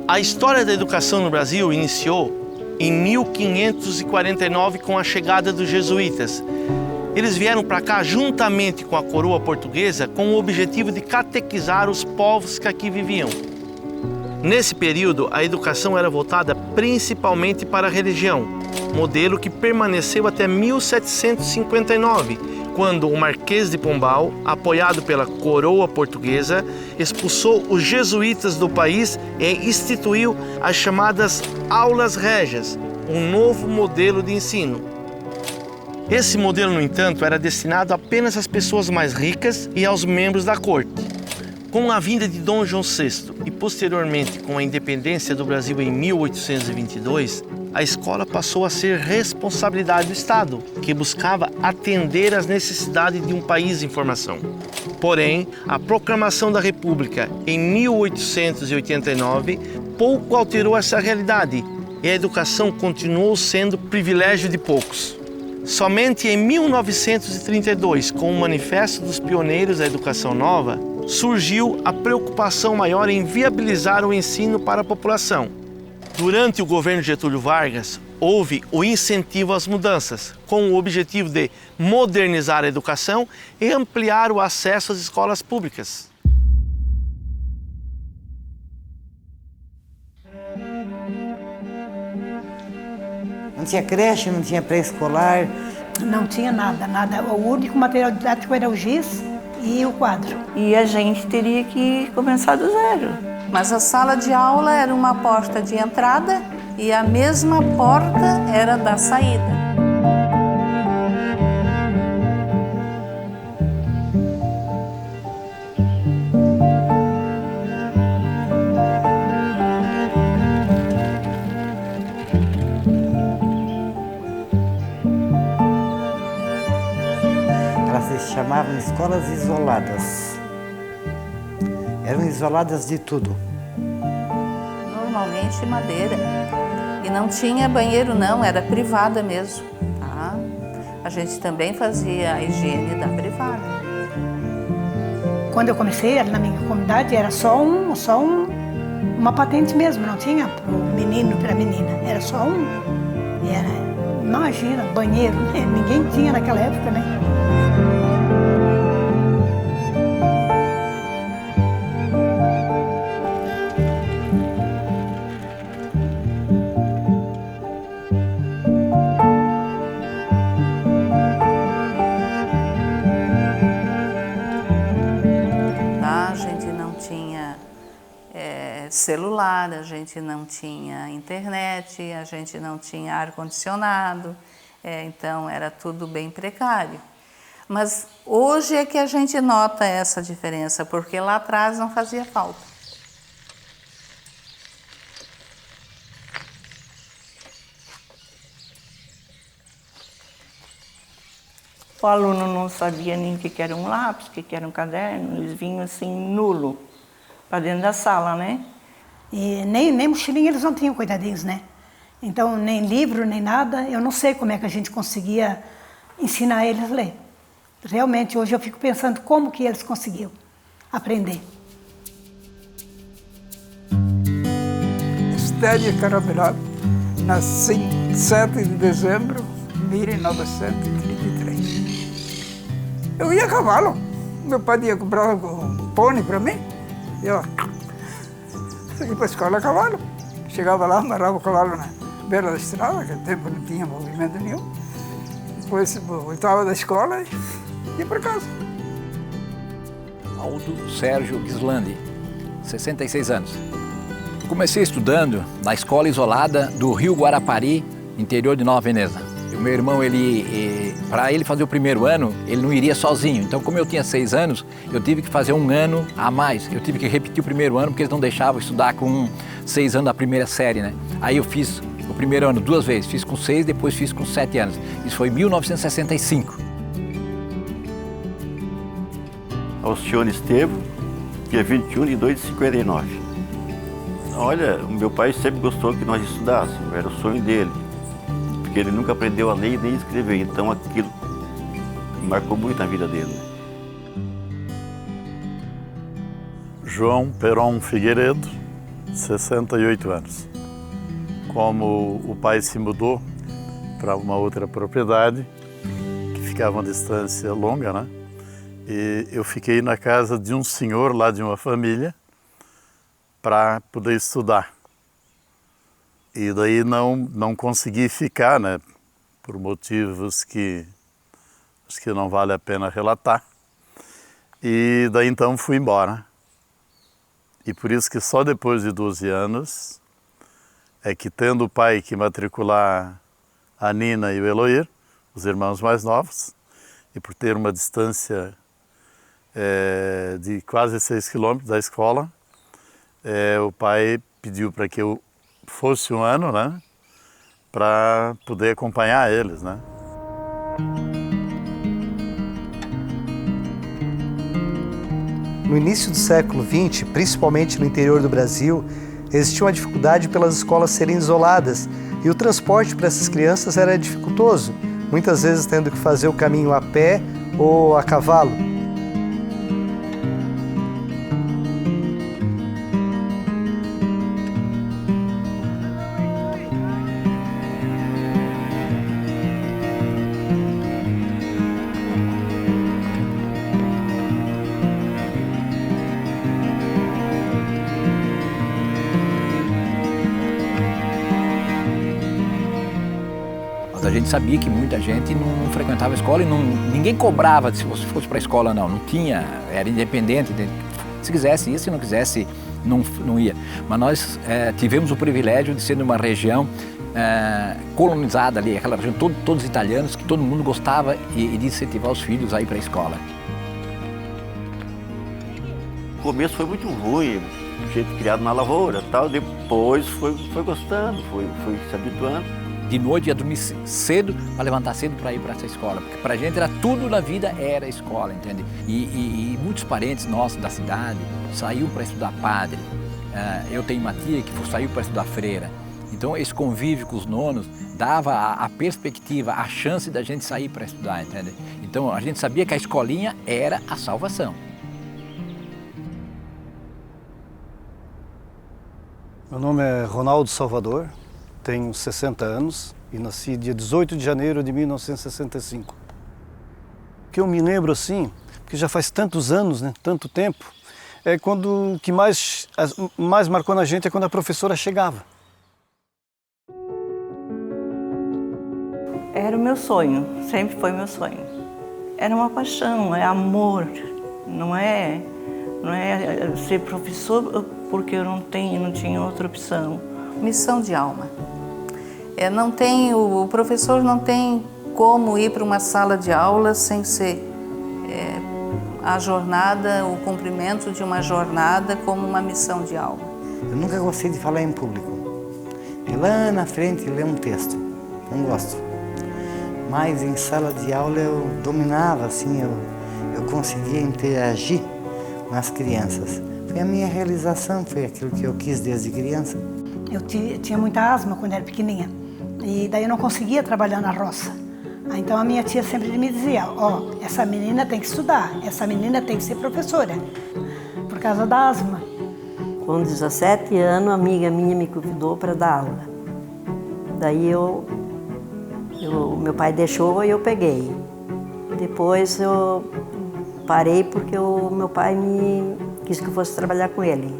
A história da educação no Brasil iniciou em 1549 com a chegada dos jesuítas. Eles vieram para cá juntamente com a coroa portuguesa com o objetivo de catequizar os povos que aqui viviam. Nesse período, a educação era voltada principalmente para a religião, modelo que permaneceu até 1759, quando o Marquês de Pombal, apoiado pela coroa portuguesa, expulsou os jesuítas do país e instituiu as chamadas aulas régias, um novo modelo de ensino. Esse modelo, no entanto, era destinado apenas às pessoas mais ricas e aos membros da corte. Com a vinda de Dom João VI e posteriormente com a independência do Brasil em 1822, a escola passou a ser responsabilidade do Estado, que buscava atender às necessidades de um país em formação. Porém, a proclamação da República em 1889 pouco alterou essa realidade e a educação continuou sendo privilégio de poucos. Somente em 1932, com o Manifesto dos Pioneiros da Educação Nova, surgiu a preocupação maior em viabilizar o ensino para a população. Durante o governo Getúlio Vargas, houve o incentivo às mudanças, com o objetivo de modernizar a educação e ampliar o acesso às escolas públicas. Não tinha creche, não tinha pré-escolar. Não tinha nada, nada. O único material didático era o giz e o quadro. E a gente teria que começar do zero. Mas a sala de aula era uma porta de entrada e a mesma porta era da saída. Elas se chamavam escolas isoladas. Eram isoladas de tudo. Normalmente madeira. E não tinha banheiro não, era privada mesmo. Tá? A gente também fazia a higiene da privada. Quando eu comecei, na minha comunidade, era só uma patente mesmo, não tinha para o menino e para a menina. Era só um. E era, imagina, banheiro, né? Ninguém tinha naquela época, né? Celular, a gente não tinha internet, a gente não tinha ar-condicionado, então era tudo bem precário. Mas hoje é que a gente nota essa diferença, porque lá atrás não fazia falta. O aluno não sabia nem o que era um lápis, o que era um caderno, eles vinham assim nulo para dentro da sala, né? E nem mochilinha eles não tinham, coitadinhos, né? Então, nem livro, nem nada. Eu não sei como é que a gente conseguia ensinar eles a ler. Realmente, hoje eu fico pensando como que eles conseguiam aprender. Estélia Caramelado, nasci em 7 de dezembro de 1933. Eu ia a cavalo. Meu pai ia comprar um pônei para mim. E eu ia para a escola a cavalo. Chegava lá, amarrava o cavalo na beira da estrada, naquele tempo não tinha movimento nenhum. Depois voltava da escola e ia para casa. Aldo Sérgio Gislandi, 66 anos. Comecei estudando na escola isolada do Rio Guarapari, interior de Nova Veneza. O meu irmão, para ele fazer o primeiro ano, ele não iria sozinho. Então, como eu tinha 6 anos, eu tive que fazer um ano a mais. Eu tive que repetir o primeiro ano, porque eles não deixavam estudar com 6 anos da primeira série, né? Aí eu fiz o primeiro ano 2 vezes. Fiz com 6, depois fiz com 7 anos. Isso foi em 1965. Alcione Estevo, dia 21 de 2 de 59. Olha, o meu pai sempre gostou que nós estudássemos, era o sonho dele. Porque ele nunca aprendeu a ler e nem escrever, então aquilo marcou muito na vida dele. João Peron Figueiredo, 68 anos. Como o pai se mudou para uma outra propriedade, que ficava uma distância longa, né? E eu fiquei na casa de um senhor lá de uma família para poder estudar. E daí não consegui ficar, né? Por motivos que acho que não vale a pena relatar. E daí então fui embora. E por isso que só depois de 12 anos é que, tendo o pai que matricular a Nina e o Eloir, os irmãos mais novos, e por ter uma distância de quase 6 quilômetros da escola, o pai pediu para que eu fosse um ano, né, para poder acompanhar eles, né. No início do século XX, principalmente no interior do Brasil, existia uma dificuldade pelas escolas serem isoladas e o transporte para essas crianças era dificultoso, muitas vezes tendo que fazer o caminho a pé ou a cavalo. A gente sabia que muita gente não frequentava a escola e ninguém cobrava se você fosse para a escola, não tinha, era independente, se quisesse ia, se não quisesse não ia. Mas nós tivemos o privilégio de ser numa região colonizada ali, aquela região todos italianos, que todo mundo gostava e de incentivar os filhos a ir para a escola. O começo foi muito ruim, gente criado na lavoura, tal. Depois foi gostando, foi se habituando. De noite ia dormir cedo para levantar cedo para ir para essa escola, porque para a gente era tudo na vida, era a escola, entende? E muitos parentes nossos da cidade saíram para estudar padre. Eu tenho uma tia que saiu para estudar freira. Então esse convívio com os nonos dava a perspectiva, a chance da gente sair para estudar, entende? Então a gente sabia que a escolinha era a salvação. Meu nome é Ronaldo Salvador, tenho 60 anos e nasci dia 18 de janeiro de 1965. O que eu me lembro assim, porque já faz tantos anos, né, tanto tempo, é quando o que mais marcou na gente é quando a professora chegava. Era o meu sonho, sempre foi meu sonho. Era uma paixão, é amor, não é ser professor porque eu não tinha outra opção. Missão de alma. O professor não tem como ir para uma sala de aula sem ser a jornada, o cumprimento de uma jornada como uma missão de alma. Eu nunca gostei de falar em público. Ir lá na frente ler um texto, não gosto. Mas em sala de aula eu dominava, assim, eu conseguia interagir com as crianças. Foi a minha realização, foi aquilo que eu quis desde criança. Eu tinha muita asma quando era pequenininha. E daí eu não conseguia trabalhar na roça. Então a minha tia sempre me dizia, essa menina tem que estudar, essa menina tem que ser professora, por causa da asma. Com 17 anos, a amiga minha me convidou para dar aula. Daí meu pai deixou e eu peguei. Depois eu parei porque o meu pai me quis que eu fosse trabalhar com ele.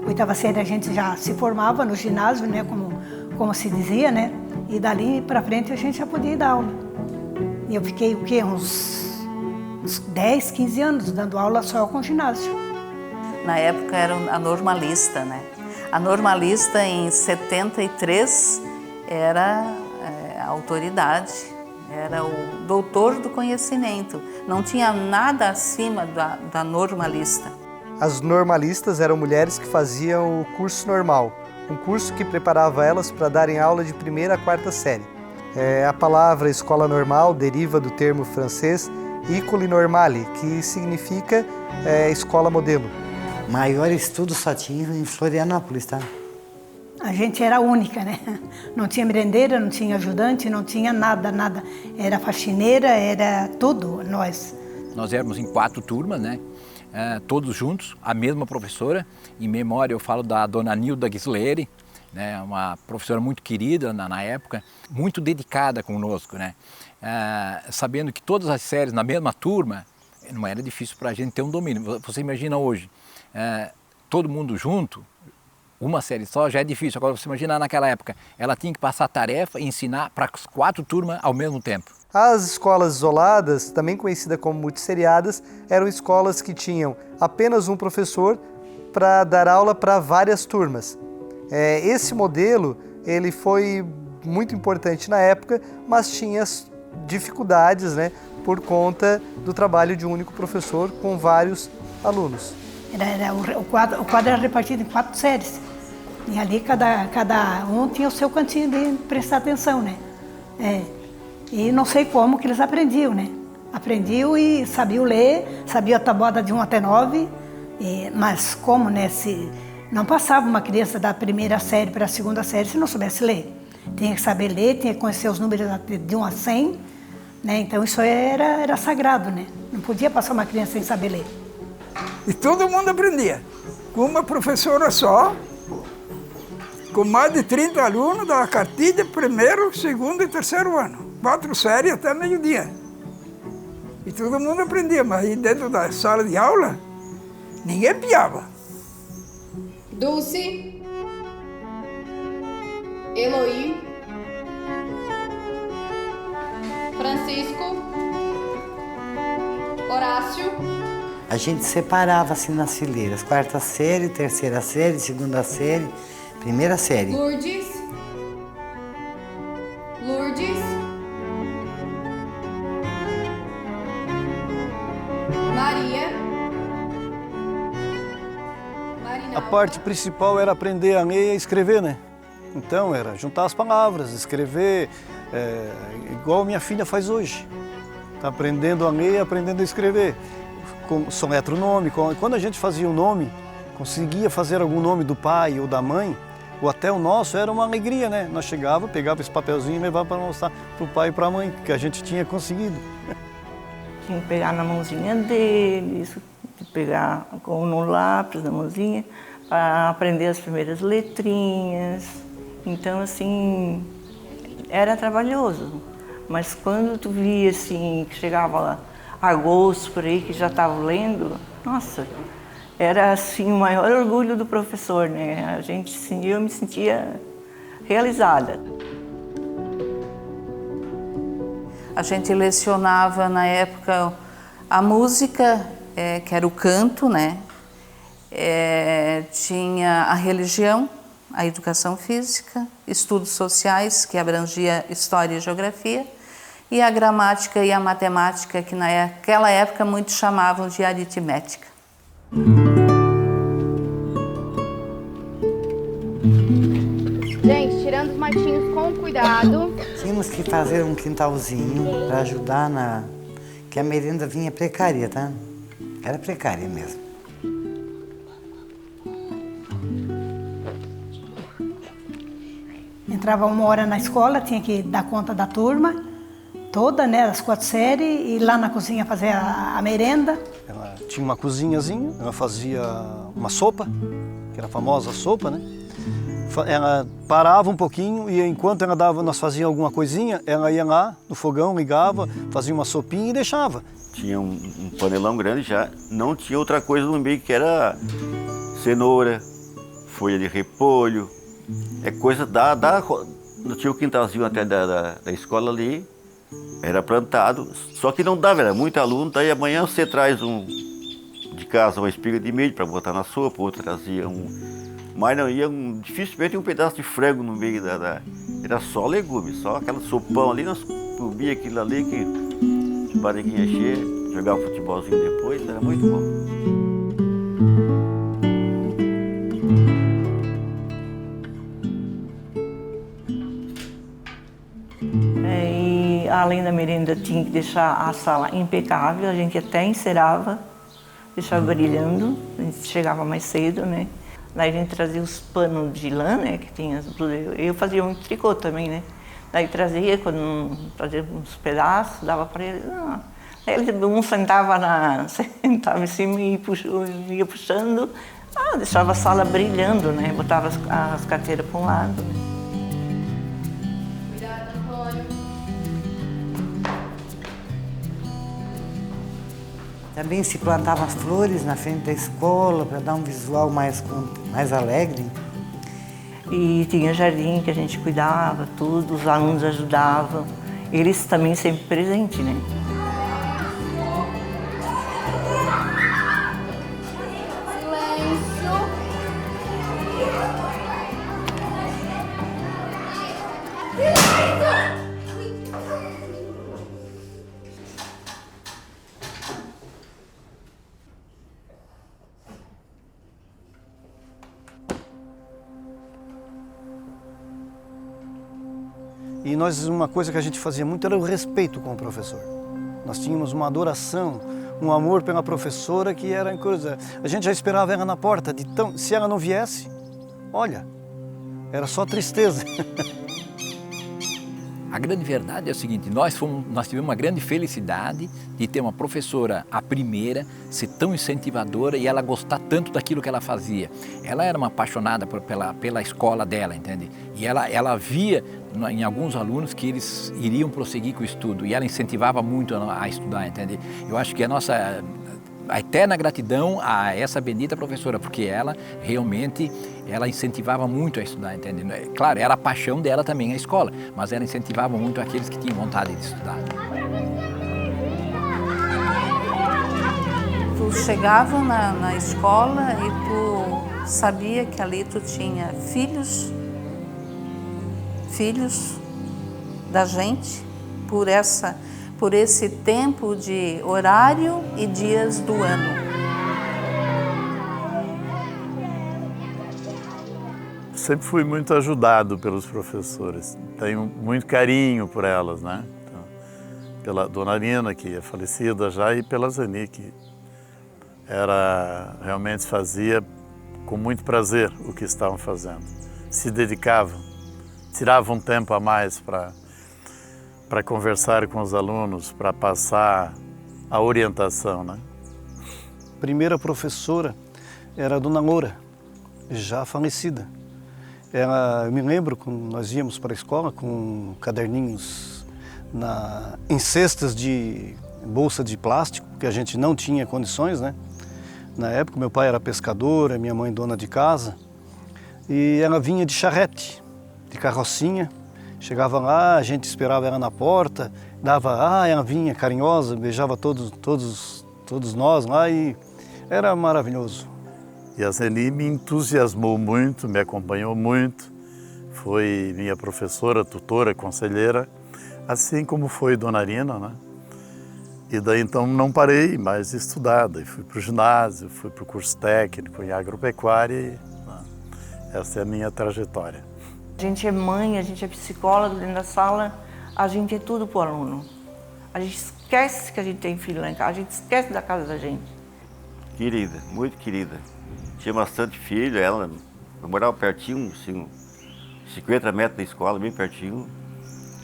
Oitava série a gente já se formava no ginásio, né, como se dizia, né? E dali para frente a gente já podia dar aula. E eu fiquei o quê? Uns 10, 15 anos dando aula só com ginásio. Na época era a normalista, né? A normalista em 73 era a autoridade, era o doutor do conhecimento. Não tinha nada acima da normalista. As normalistas eram mulheres que faziam o curso normal, um curso que preparava elas para darem aula de 1ª a 4ª série. A palavra escola normal deriva do termo francês école normale, que significa escola modelo. Maior estudo só tinha em Florianópolis, tá? A gente era única, né? Não tinha merendeira, não tinha ajudante, não tinha nada. Era faxineira, era tudo, nós. Nós éramos em 4 turmas, né? todos juntos, a mesma professora. Em memória eu falo da dona Nilda Ghisleri, né, uma professora muito querida na época, muito dedicada conosco, né? Sabendo que todas as séries na mesma turma, não era difícil para a gente ter um domínio. Você imagina hoje, todo mundo junto, uma série só já é difícil. Agora você imagina naquela época, ela tinha que passar a tarefa e ensinar para as 4 turmas ao mesmo tempo. As escolas isoladas, também conhecidas como multisseriadas, eram escolas que tinham apenas um professor para dar aula para várias turmas. Esse modelo ele foi muito importante na época, mas tinha dificuldades, né, por conta do trabalho de um único professor com vários alunos. O quadro era repartido em 4 séries. E ali cada um tinha o seu cantinho de prestar atenção, né? E não sei como que eles aprendiam, né? Aprendiam e sabiam ler, sabiam a tabuada de 1 até 9, mas como, né? Não passava uma criança da primeira série para a segunda série se não soubesse ler. Tinha que saber ler, tinha que conhecer os números de 1 a 100, né? Então isso era sagrado, né? Não podia passar uma criança sem saber ler. E todo mundo aprendia. Com uma professora só, com mais de 30 alunos da cartilha, primeiro, segundo e terceiro ano. 4 séries até meio-dia. E todo mundo aprendia, mas aí dentro da sala de aula, ninguém piava. Dulce, Eloy, Francisco, Horácio. A gente separava assim nas fileiras, 4ª série, 3ª série, 2ª série, 1ª série. Lourdes, Maria. A parte principal era aprender a ler e a escrever, né? Então era juntar as palavras, escrever, igual minha filha faz hoje. Está aprendendo a ler e aprendendo a escrever. Soletra o nome. Quando a gente fazia o nome, conseguia fazer algum nome do pai ou da mãe, ou até o nosso, era uma alegria, né? Nós chegava, pegava esse papelzinho e levava para mostrar para o pai e para a mãe, que a gente tinha conseguido. Tinha que pegar na mãozinha deles, pegar no lápis na mãozinha, para aprender as primeiras letrinhas. Então, assim, era trabalhoso. Mas quando tu via, assim, que chegava lá, agosto, por aí, que já estava lendo, nossa, era, assim, o maior orgulho do professor, né? Eu me sentia realizada. A gente lecionava, na época, a música, que era o canto, né? Tinha a religião, a educação física, estudos sociais, que abrangia história e geografia, e a gramática e a matemática, que naquela época muitos chamavam de aritmética. Gente, tirando os matinhos com cuidado. Tínhamos que fazer um quintalzinho para ajudar que a merenda vinha precária, tá? Era precária mesmo. Entrava 1 hora na escola, tinha que dar conta da turma toda, né, das 4 séries, e ir lá na cozinha fazer a merenda. Ela tinha uma cozinhazinha, ela fazia uma sopa, que era a famosa sopa, né? Ela parava um pouquinho e enquanto nós fazíamos alguma coisinha, ela ia lá no fogão, ligava, fazia uma sopinha e deixava. Tinha um panelão grande já, não tinha outra coisa no meio que era cenoura, folha de repolho, coisa não tinha o quintalzinho até da escola ali, era plantado, só que não dava, era muito aluno, daí amanhã você traz de casa uma espiga de milho para botar na sopa, outro trazia mas não ia, dificilmente um pedaço de frango no meio era só legumes, só aquela sopão ali, nós comia aquilo ali, que barriguinha cheia, jogava futebolzinho depois, era muito bom. E além da merenda, tinha que deixar a sala impecável, a gente até encerava, deixava brilhando, a gente chegava mais cedo, né? Daí a gente trazia os panos de lã, né, que tinha, eu fazia muito tricô também, né? Daí trazia, quando fazia uns pedaços, dava para ele. Um sentava em cima e ia puxando, deixava a sala brilhando, né? Botava as carteiras para um lado. Né? Cuidado, Antônio. Também se plantavam as flores na frente da escola para dar um visual mais alegre. E tinha jardim que a gente cuidava, tudo, os alunos ajudavam. Eles também sempre presentes, né? Silêncio. E uma coisa que a gente fazia muito era o respeito com o professor. Nós tínhamos uma adoração, um amor pela professora que era coisa. A gente já esperava ela na porta, se ela não viesse, olha, era só tristeza. A grande verdade é o seguinte, nós tivemos uma grande felicidade de ter uma professora, a primeira, ser tão incentivadora e ela gostar tanto daquilo que ela fazia. Ela era uma apaixonada pela escola dela, entende? E ela via em alguns alunos que eles iriam prosseguir com o estudo e ela incentivava muito a estudar, entende? Eu acho que a eterna gratidão a essa bendita professora, porque ela realmente incentivava muito a estudar, entende? Claro, era a paixão dela também a escola, mas ela incentivava muito aqueles que tinham vontade de estudar. Tu chegava na escola e tu sabia que ali tu tinha filhos da gente por esse tempo de horário e dias do ano. Sempre fui muito ajudado pelos professores. Tenho muito carinho por elas, né? Então, pela Dona Nina, que é falecida já, e pela Zeni, que realmente fazia com muito prazer o que estavam fazendo. Se dedicavam, tiravam um tempo a mais para conversar com os alunos, para passar a orientação, né? Primeira professora era a Dona Loura, já falecida. Eu me lembro quando nós íamos para a escola com caderninhos em cestas de bolsa de plástico, porque a gente não tinha condições, né? Na época, meu pai era pescador, minha mãe dona de casa, e ela vinha de charrete, de carrocinha. Chegava lá, a gente esperava ela na porta, ela vinha carinhosa, beijava todos nós lá e era maravilhoso. E a Zeni me entusiasmou muito, me acompanhou muito, foi minha professora, tutora, conselheira, assim como foi Dona Nina, né? E daí então não parei mais de estudar, daí fui para o ginásio, fui para o curso técnico em agropecuária e essa é a minha trajetória. A gente é mãe, a gente é psicóloga dentro da sala, a gente é tudo para o aluno. A gente esquece que a gente tem filho lá em casa, a gente esquece da casa da gente. Querida, muito querida. Tinha bastante filho, ela morava pertinho, assim, 50 metros da escola, bem pertinho.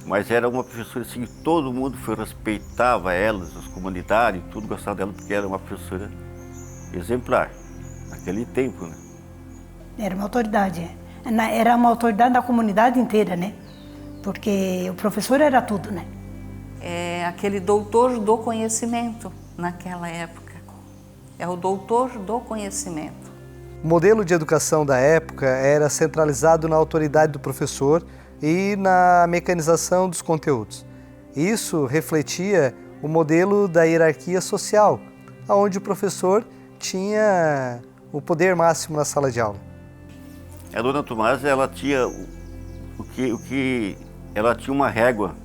Mas era uma professora assim, que todo mundo respeitava ela, os comunitários, tudo gostava dela, porque era uma professora exemplar, naquele tempo, né? Era uma autoridade, era uma autoridade da comunidade inteira, né? Porque o professor era tudo, né? É aquele doutor do conhecimento naquela época. É o doutor do conhecimento. O modelo de educação da época era centralizado na autoridade do professor e na mecanização dos conteúdos. Isso refletia o modelo da hierarquia social, onde o professor tinha o poder máximo na sala de aula. A dona Tomás, ela tinha ela tinha uma régua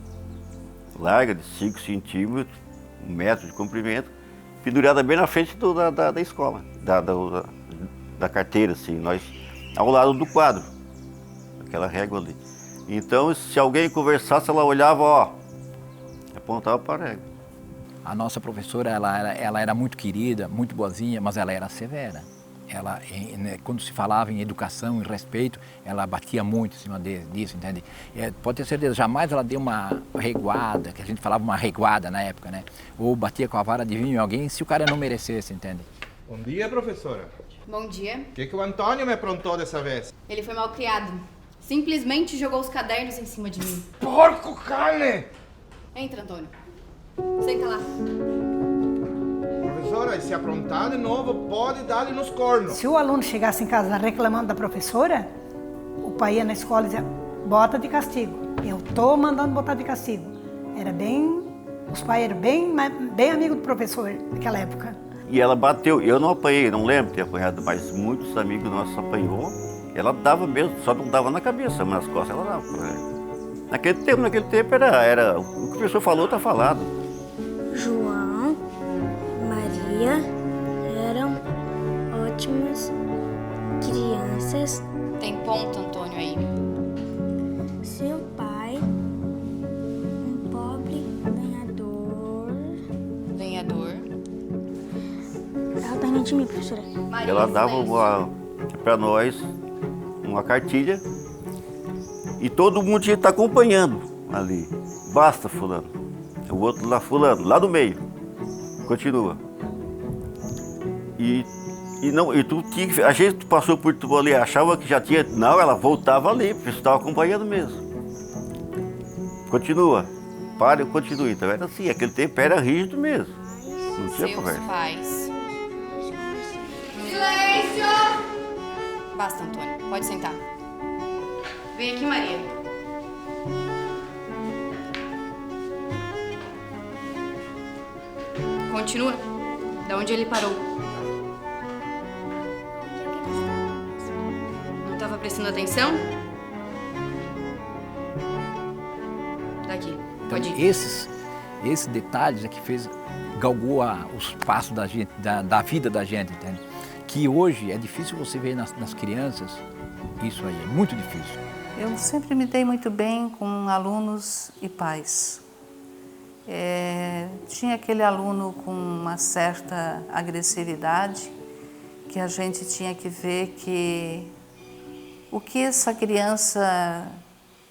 larga de 5 centímetros, 1 metro de comprimento, pendurada bem na frente da escola, da carteira, assim, ao lado do quadro, aquela régua ali. Então, se alguém conversasse, ela olhava, apontava para a régua. A nossa professora, ela era muito querida, muito boazinha, mas ela era severa. ela, quando se falava em educação e respeito, ela batia muito em cima disso, entende? Pode ter certeza, jamais ela deu uma reguada, que a gente falava uma reguada na época, né? Ou batia com a vara de vinho em alguém se o cara não merecesse, entende? Bom dia, professora. Bom dia. O que o Antônio me aprontou dessa vez? Ele foi mal criado. Simplesmente jogou os cadernos em cima de mim. Porco cane! Entra, Antônio. Senta lá. Professora, e se aprontar de novo, pode dar-lhe nos cornos. Se o aluno chegasse em casa reclamando da professora, o pai ia na escola e dizia, bota de castigo. Eu tô mandando botar de castigo. Os pais eram bem amigos do professor naquela época. E ela bateu, eu não apanhei, não lembro de ter apanhado, mas muitos amigos nossos apanhou. Ela dava mesmo, só não dava na cabeça, mas nas costas ela dava. Naquele tempo era o que o professor falou, tá falado. João, Maria eram ótimas crianças. Tem ponto, Antônio, aí. Seu pai, um pobre lenhador. Lenhador. Ela tá indo de mim, professora. Maria, Ela dava para nós uma cartilha e todo mundo tinha que estar acompanhando ali. Basta, fulano. O outro lá, fulano, lá no meio. Continua. E tu tinha que... A gente passou por tu ali, achava que já tinha... Não, ela voltava ali, porque você estava acompanhando mesmo. Continua. Para, eu continuo. Então era assim, aquele tempo era rígido mesmo. Não tinha conversa. Pais. Silêncio! Basta, Antônio. Pode sentar. Vem aqui, Maria. Continua. Da onde ele parou. Não estava prestando atenção? Daqui. Pode ir. Esses detalhes é que galgou os passos da vida da gente, entende? Que hoje é difícil você ver nas crianças, isso aí, é muito difícil. Eu sempre me dei muito bem com alunos e pais. Tinha aquele aluno com uma certa agressividade, que a gente tinha que ver o que essa criança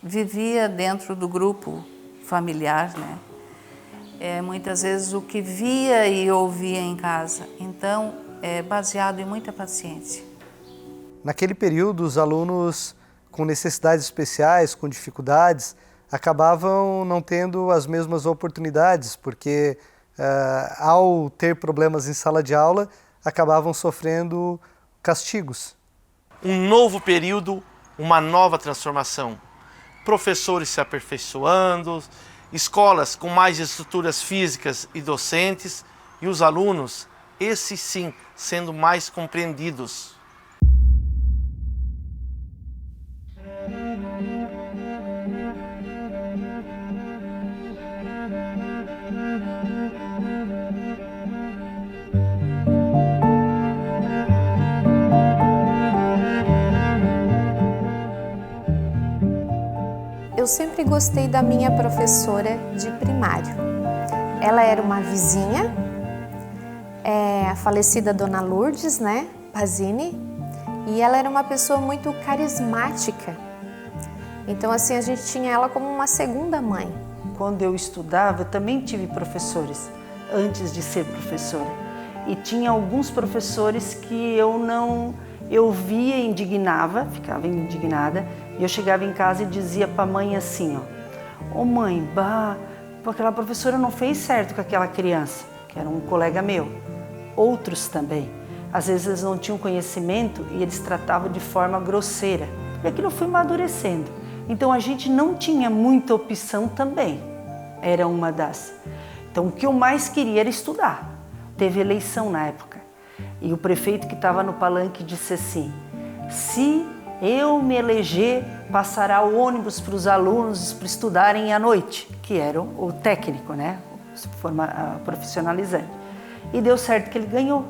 vivia dentro do grupo familiar, né? Muitas vezes o que via e ouvia em casa. Então, é baseado em muita paciência. Naquele período, os alunos com necessidades especiais, com dificuldades, acabavam não tendo as mesmas oportunidades, porque ao ter problemas em sala de aula, acabavam sofrendo castigos. Um novo período, uma nova transformação. Professores se aperfeiçoando, escolas com mais estruturas físicas e docentes, e os alunos, esses sim, sendo mais compreendidos. Eu sempre gostei da minha professora de primário. Ela era uma vizinha, a falecida Dona Lourdes, né, Pazini, e ela era uma pessoa muito carismática. Então, assim, a gente tinha ela como uma segunda mãe. Quando eu estudava, eu também tive professores, antes de ser professora. E tinha alguns professores que eu via e indignava, ficava indignada, e eu chegava em casa e dizia para a mãe assim, ó, ô mãe, aquela professora não fez certo com aquela criança, que era um colega meu. Outros também. Às vezes eles não tinham conhecimento e eles tratavam de forma grosseira. E aquilo foi amadurecendo. Então a gente não tinha muita opção também. Era uma das. Então o que eu mais queria era estudar. Teve eleição na época. E o prefeito que estava no palanque disse assim, se eu me eleger, passará o ônibus para os alunos para estudarem à noite, que era o técnico, né? Profissionalizante. E deu certo que ele ganhou.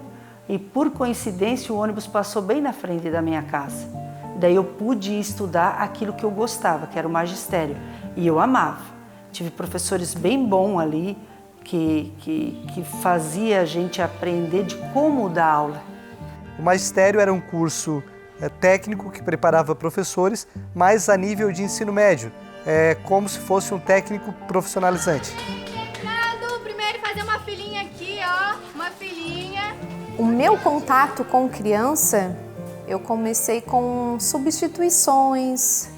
E por coincidência o ônibus passou bem na frente da minha casa. Daí eu pude estudar aquilo que eu gostava, que era o magistério. E eu amava. Tive professores bem bons ali, que fazia a gente aprender de como dar aula. O magistério era um curso técnico que preparava professores, mas a nível de ensino médio, como se fosse um técnico profissionalizante. Primeiro fazer uma filinha aqui, ó, uma filinha. O meu contato com criança, eu comecei com substituições,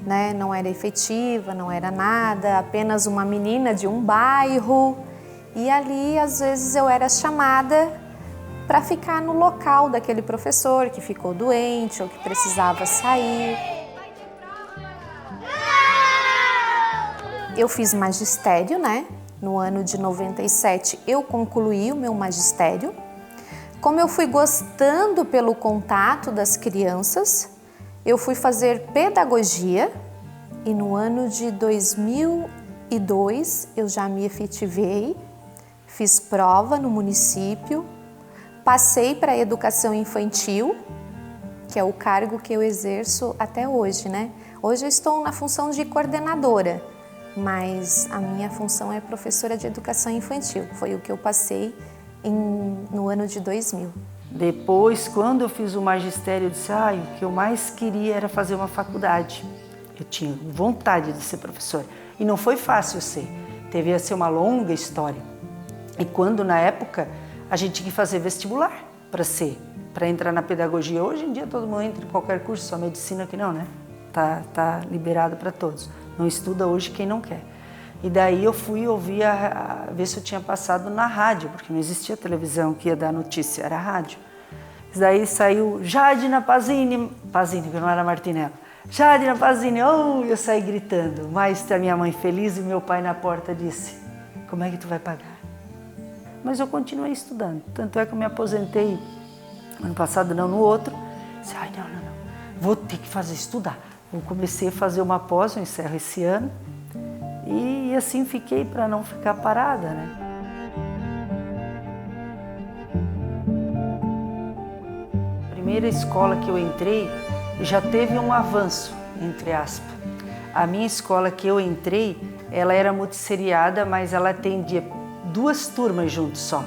né? Não era efetiva, não era nada, apenas uma menina de um bairro. E ali, às vezes, eu era chamada para ficar no local daquele professor que ficou doente ou que precisava sair. Eu fiz magistério, né? No ano de 97, eu concluí o meu magistério. Como eu fui gostando pelo contato das crianças, eu fui fazer pedagogia e no ano de 2002 eu já me efetivei, fiz prova no município, passei para a educação infantil, que é o cargo que eu exerço até hoje, né? Hoje eu estou na função de coordenadora, mas a minha função é professora de educação infantil. Foi o que eu passei no ano de 2000. Depois, quando eu fiz o magistério, eu disse, o que eu mais queria era fazer uma faculdade. Eu tinha vontade de ser professora. E não foi fácil ser. Teve a ser uma longa história. E quando, na época, a gente tinha que fazer vestibular para entrar na pedagogia. Hoje em dia todo mundo entra em qualquer curso, só medicina que não, né? Tá liberado para todos. Não estuda hoje quem não quer. E daí eu fui ouvir, ver se eu tinha passado na rádio, porque não existia televisão que ia dar notícia, era rádio. E daí saiu Jadina Pazini, que não era Martinello. Jadina Pazini, eu saí gritando. Mas a minha mãe feliz e meu pai na porta disse, como é que tu vai pagar? Mas eu continuei estudando, tanto é que eu me aposentei ano passado, não no outro. Disse, não, vou ter que estudar. Eu comecei a fazer uma pós, eu encerro esse ano. E assim fiquei para não ficar parada, né? A primeira escola que eu entrei já teve um avanço, entre aspas. A minha escola que eu entrei, ela era multisseriada, mas ela atendia 2 turmas juntos só.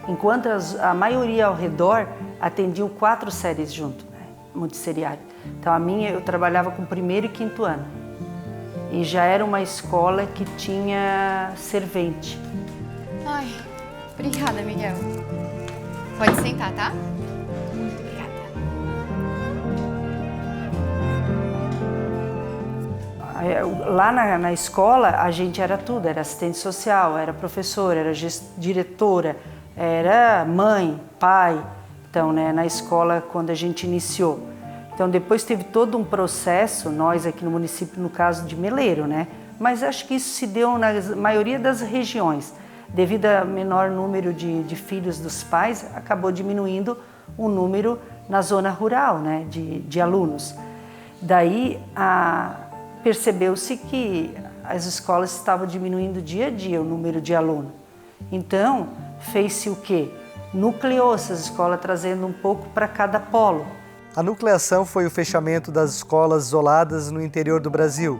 Enquanto a maioria ao redor atendiam 4 séries junto, né? Multisseriada. Então a minha, eu trabalhava com 1º e 5º ano. E já era uma escola que tinha servente. Ai, obrigada, Miguel. Pode sentar, tá? Muito obrigada. Lá na escola, a gente era tudo. Era assistente social, era professora, era diretora, era mãe, pai. Então, né, na escola, quando a gente iniciou. Então, depois teve todo um processo, nós aqui no município, no caso de Meleiro, né? Mas acho que isso se deu na maioria das regiões. Devido ao menor número de filhos dos pais, acabou diminuindo o número na zona rural, né? De alunos. Daí, percebeu-se que as escolas estavam diminuindo dia a dia o número de alunos. Então, fez-se o quê? Nucleou essas escolas, trazendo um pouco para cada polo. A nucleação foi o fechamento das escolas isoladas no interior do Brasil.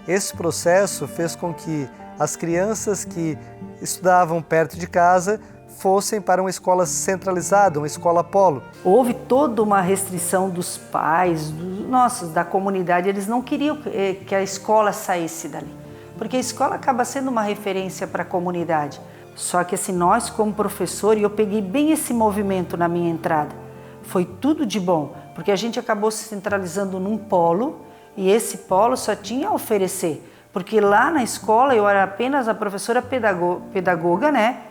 Esse processo fez com que as crianças que estudavam perto de casa fossem para uma escola centralizada, uma escola polo. Houve toda uma restrição dos pais, da comunidade. Eles não queriam que a escola saísse dali, porque a escola acaba sendo uma referência para a comunidade. Só que assim, nós como professor, e eu peguei bem esse movimento na minha entrada, foi tudo de bom, porque a gente acabou se centralizando num polo e esse polo só tinha a oferecer, porque lá na escola eu era apenas a professora pedagoga, né,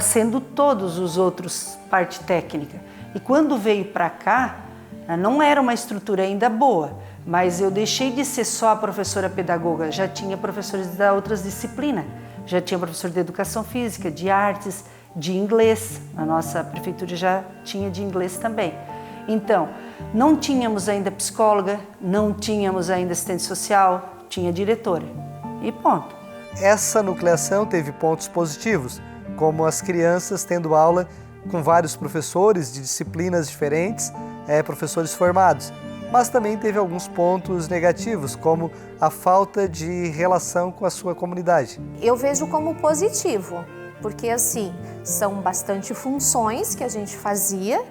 sendo todos os outros parte técnica. E quando veio para cá, não era uma estrutura ainda boa, mas eu deixei de ser só a professora pedagoga, já tinha professores da outras disciplinas, já tinha professor de educação física, de artes, de inglês, a nossa prefeitura já tinha de inglês também. Então, não tínhamos ainda psicóloga, não tínhamos ainda assistente social, tinha diretora e ponto. Essa nucleação teve pontos positivos, como as crianças tendo aula com vários professores de disciplinas diferentes, professores formados, mas também teve alguns pontos negativos, como a falta de relação com a sua comunidade. Eu vejo como positivo, porque assim, são bastante funções que a gente fazia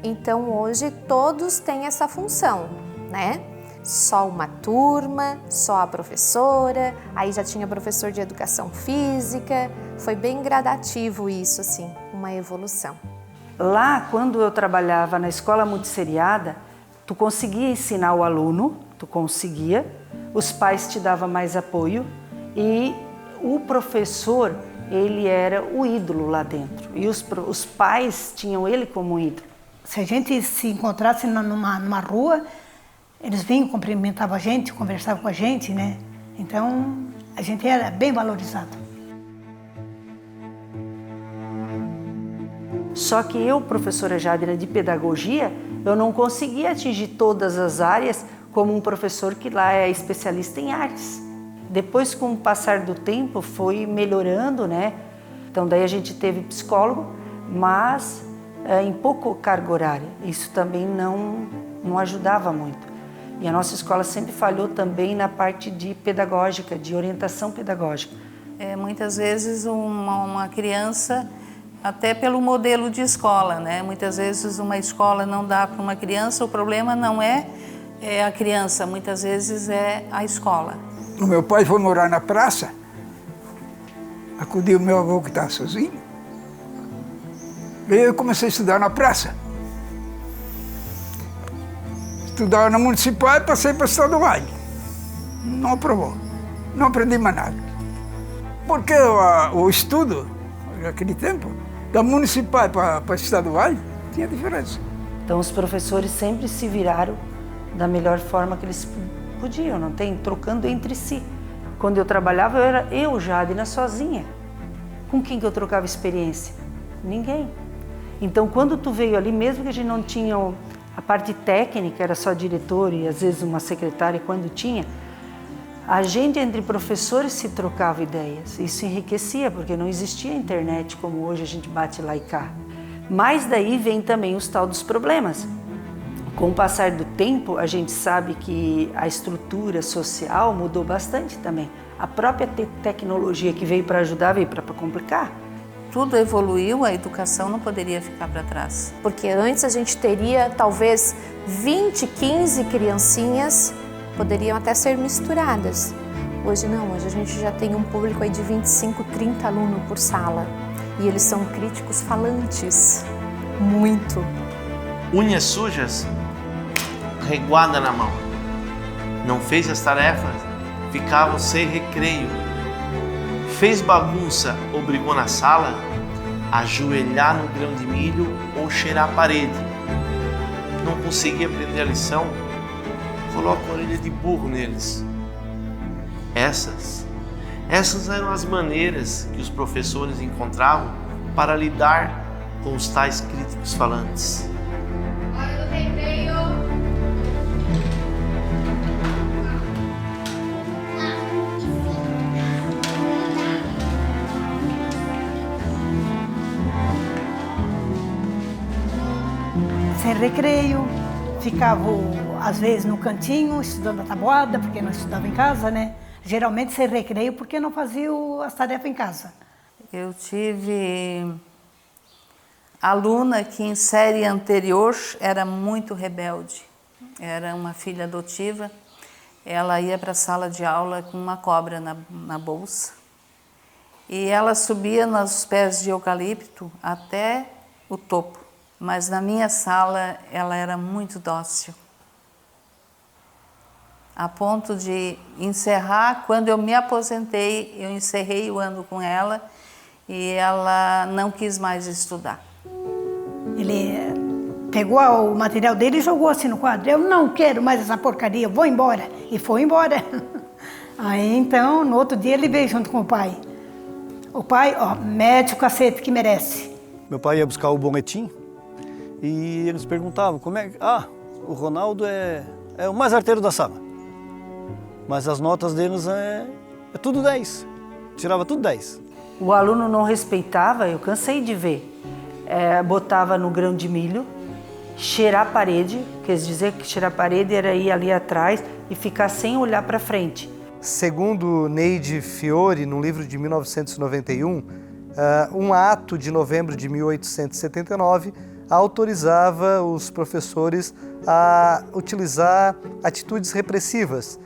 Então hoje todos têm essa função, né? Só uma turma, só a professora, aí já tinha professor de educação física, foi bem gradativo isso, assim, uma evolução. Lá, quando eu trabalhava na escola multisseriada, tu conseguia ensinar o aluno, tu conseguia, os pais te davam mais apoio e o professor, ele era o ídolo lá dentro e os pais tinham ele como ídolo. Se a gente se encontrasse numa rua, eles vinham, cumprimentavam a gente, conversavam com a gente, né? Então, a gente era bem valorizado. Só que eu, professora Jadira de pedagogia, eu não conseguia atingir todas as áreas como um professor que lá é especialista em artes. Depois, com o passar do tempo, foi melhorando, né? Então, daí a gente teve psicólogo, mas em pouco carga horária. Isso também não ajudava muito. E a nossa escola sempre falhou também na parte de pedagógica, de orientação pedagógica. Muitas vezes uma criança, até pelo modelo de escola, né? Muitas vezes uma escola não dá para uma criança, o problema não é a criança, muitas vezes é a escola. O meu pai foi morar na praça, acudiu o meu avô que estava sozinho, e eu comecei a estudar na praça. Estudava na municipal e passei para estadual. Não aprovou, não aprendi mais nada. Porque o estudo, naquele tempo, da municipal para estadual, tinha diferença. Então os professores sempre se viraram da melhor forma que eles podiam, não tem? Trocando entre si. Quando eu trabalhava, eu, Jadina, sozinha. Com quem que eu trocava experiência? Ninguém. Então quando tu veio ali, mesmo que a gente não tinha a parte técnica, era só diretor e às vezes uma secretária, quando tinha, a gente entre professores se trocava ideias. Isso enriquecia, porque não existia internet como hoje a gente bate lá e cá. Mas daí vem também os tal dos problemas. Com o passar do tempo, a gente sabe que a estrutura social mudou bastante também. A própria tecnologia que veio para ajudar, veio para complicar. Tudo evoluiu, a educação não poderia ficar para trás. Porque antes a gente teria talvez 20, 15 criancinhas, poderiam até ser misturadas. Hoje não, hoje a gente já tem um público aí de 25, 30 alunos por sala. E eles são críticos falantes, muito. Unhas sujas, reguada na mão. Não fez as tarefas, ficavam sem recreio. Fez bagunça ou brigou na sala, ajoelhar no grão de milho ou cheirar a parede. Não conseguia aprender a lição, coloca a orelha de burro neles. Essas eram as maneiras que os professores encontravam para lidar com os tais críticos falantes. Hora do recreio. Sem recreio, ficava às vezes no cantinho estudando a tabuada, porque não estudava em casa, né? Geralmente sem recreio porque não fazia as tarefas em casa. Eu tive aluna que em série anterior era muito rebelde. Era uma filha adotiva. Ela ia para a sala de aula com uma cobra na bolsa. E ela subia nos pés de eucalipto até o topo. Mas na minha sala ela era muito dócil. A ponto de encerrar, quando eu me aposentei, eu encerrei o ano com ela e ela não quis mais estudar. Ele pegou o material dele e jogou assim no quadro. Eu não quero mais essa porcaria, eu vou embora. E foi embora. Aí então, no outro dia ele veio junto com o pai. O pai, mete o cacete que merece. Meu pai ia buscar o boletim e eles perguntavam como é que... o Ronaldo é o mais arteiro da sala. Mas as notas deles é tudo 10. Tirava tudo 10. O aluno não respeitava, eu cansei de ver. Botava no grão de milho, cheirar a parede, quer dizer que cheirar a parede era ir ali atrás e ficar sem olhar para frente. Segundo Neide Fiore, num livro de 1991, um ato de novembro de 1879 autorizava os professores a utilizar atitudes repressivas,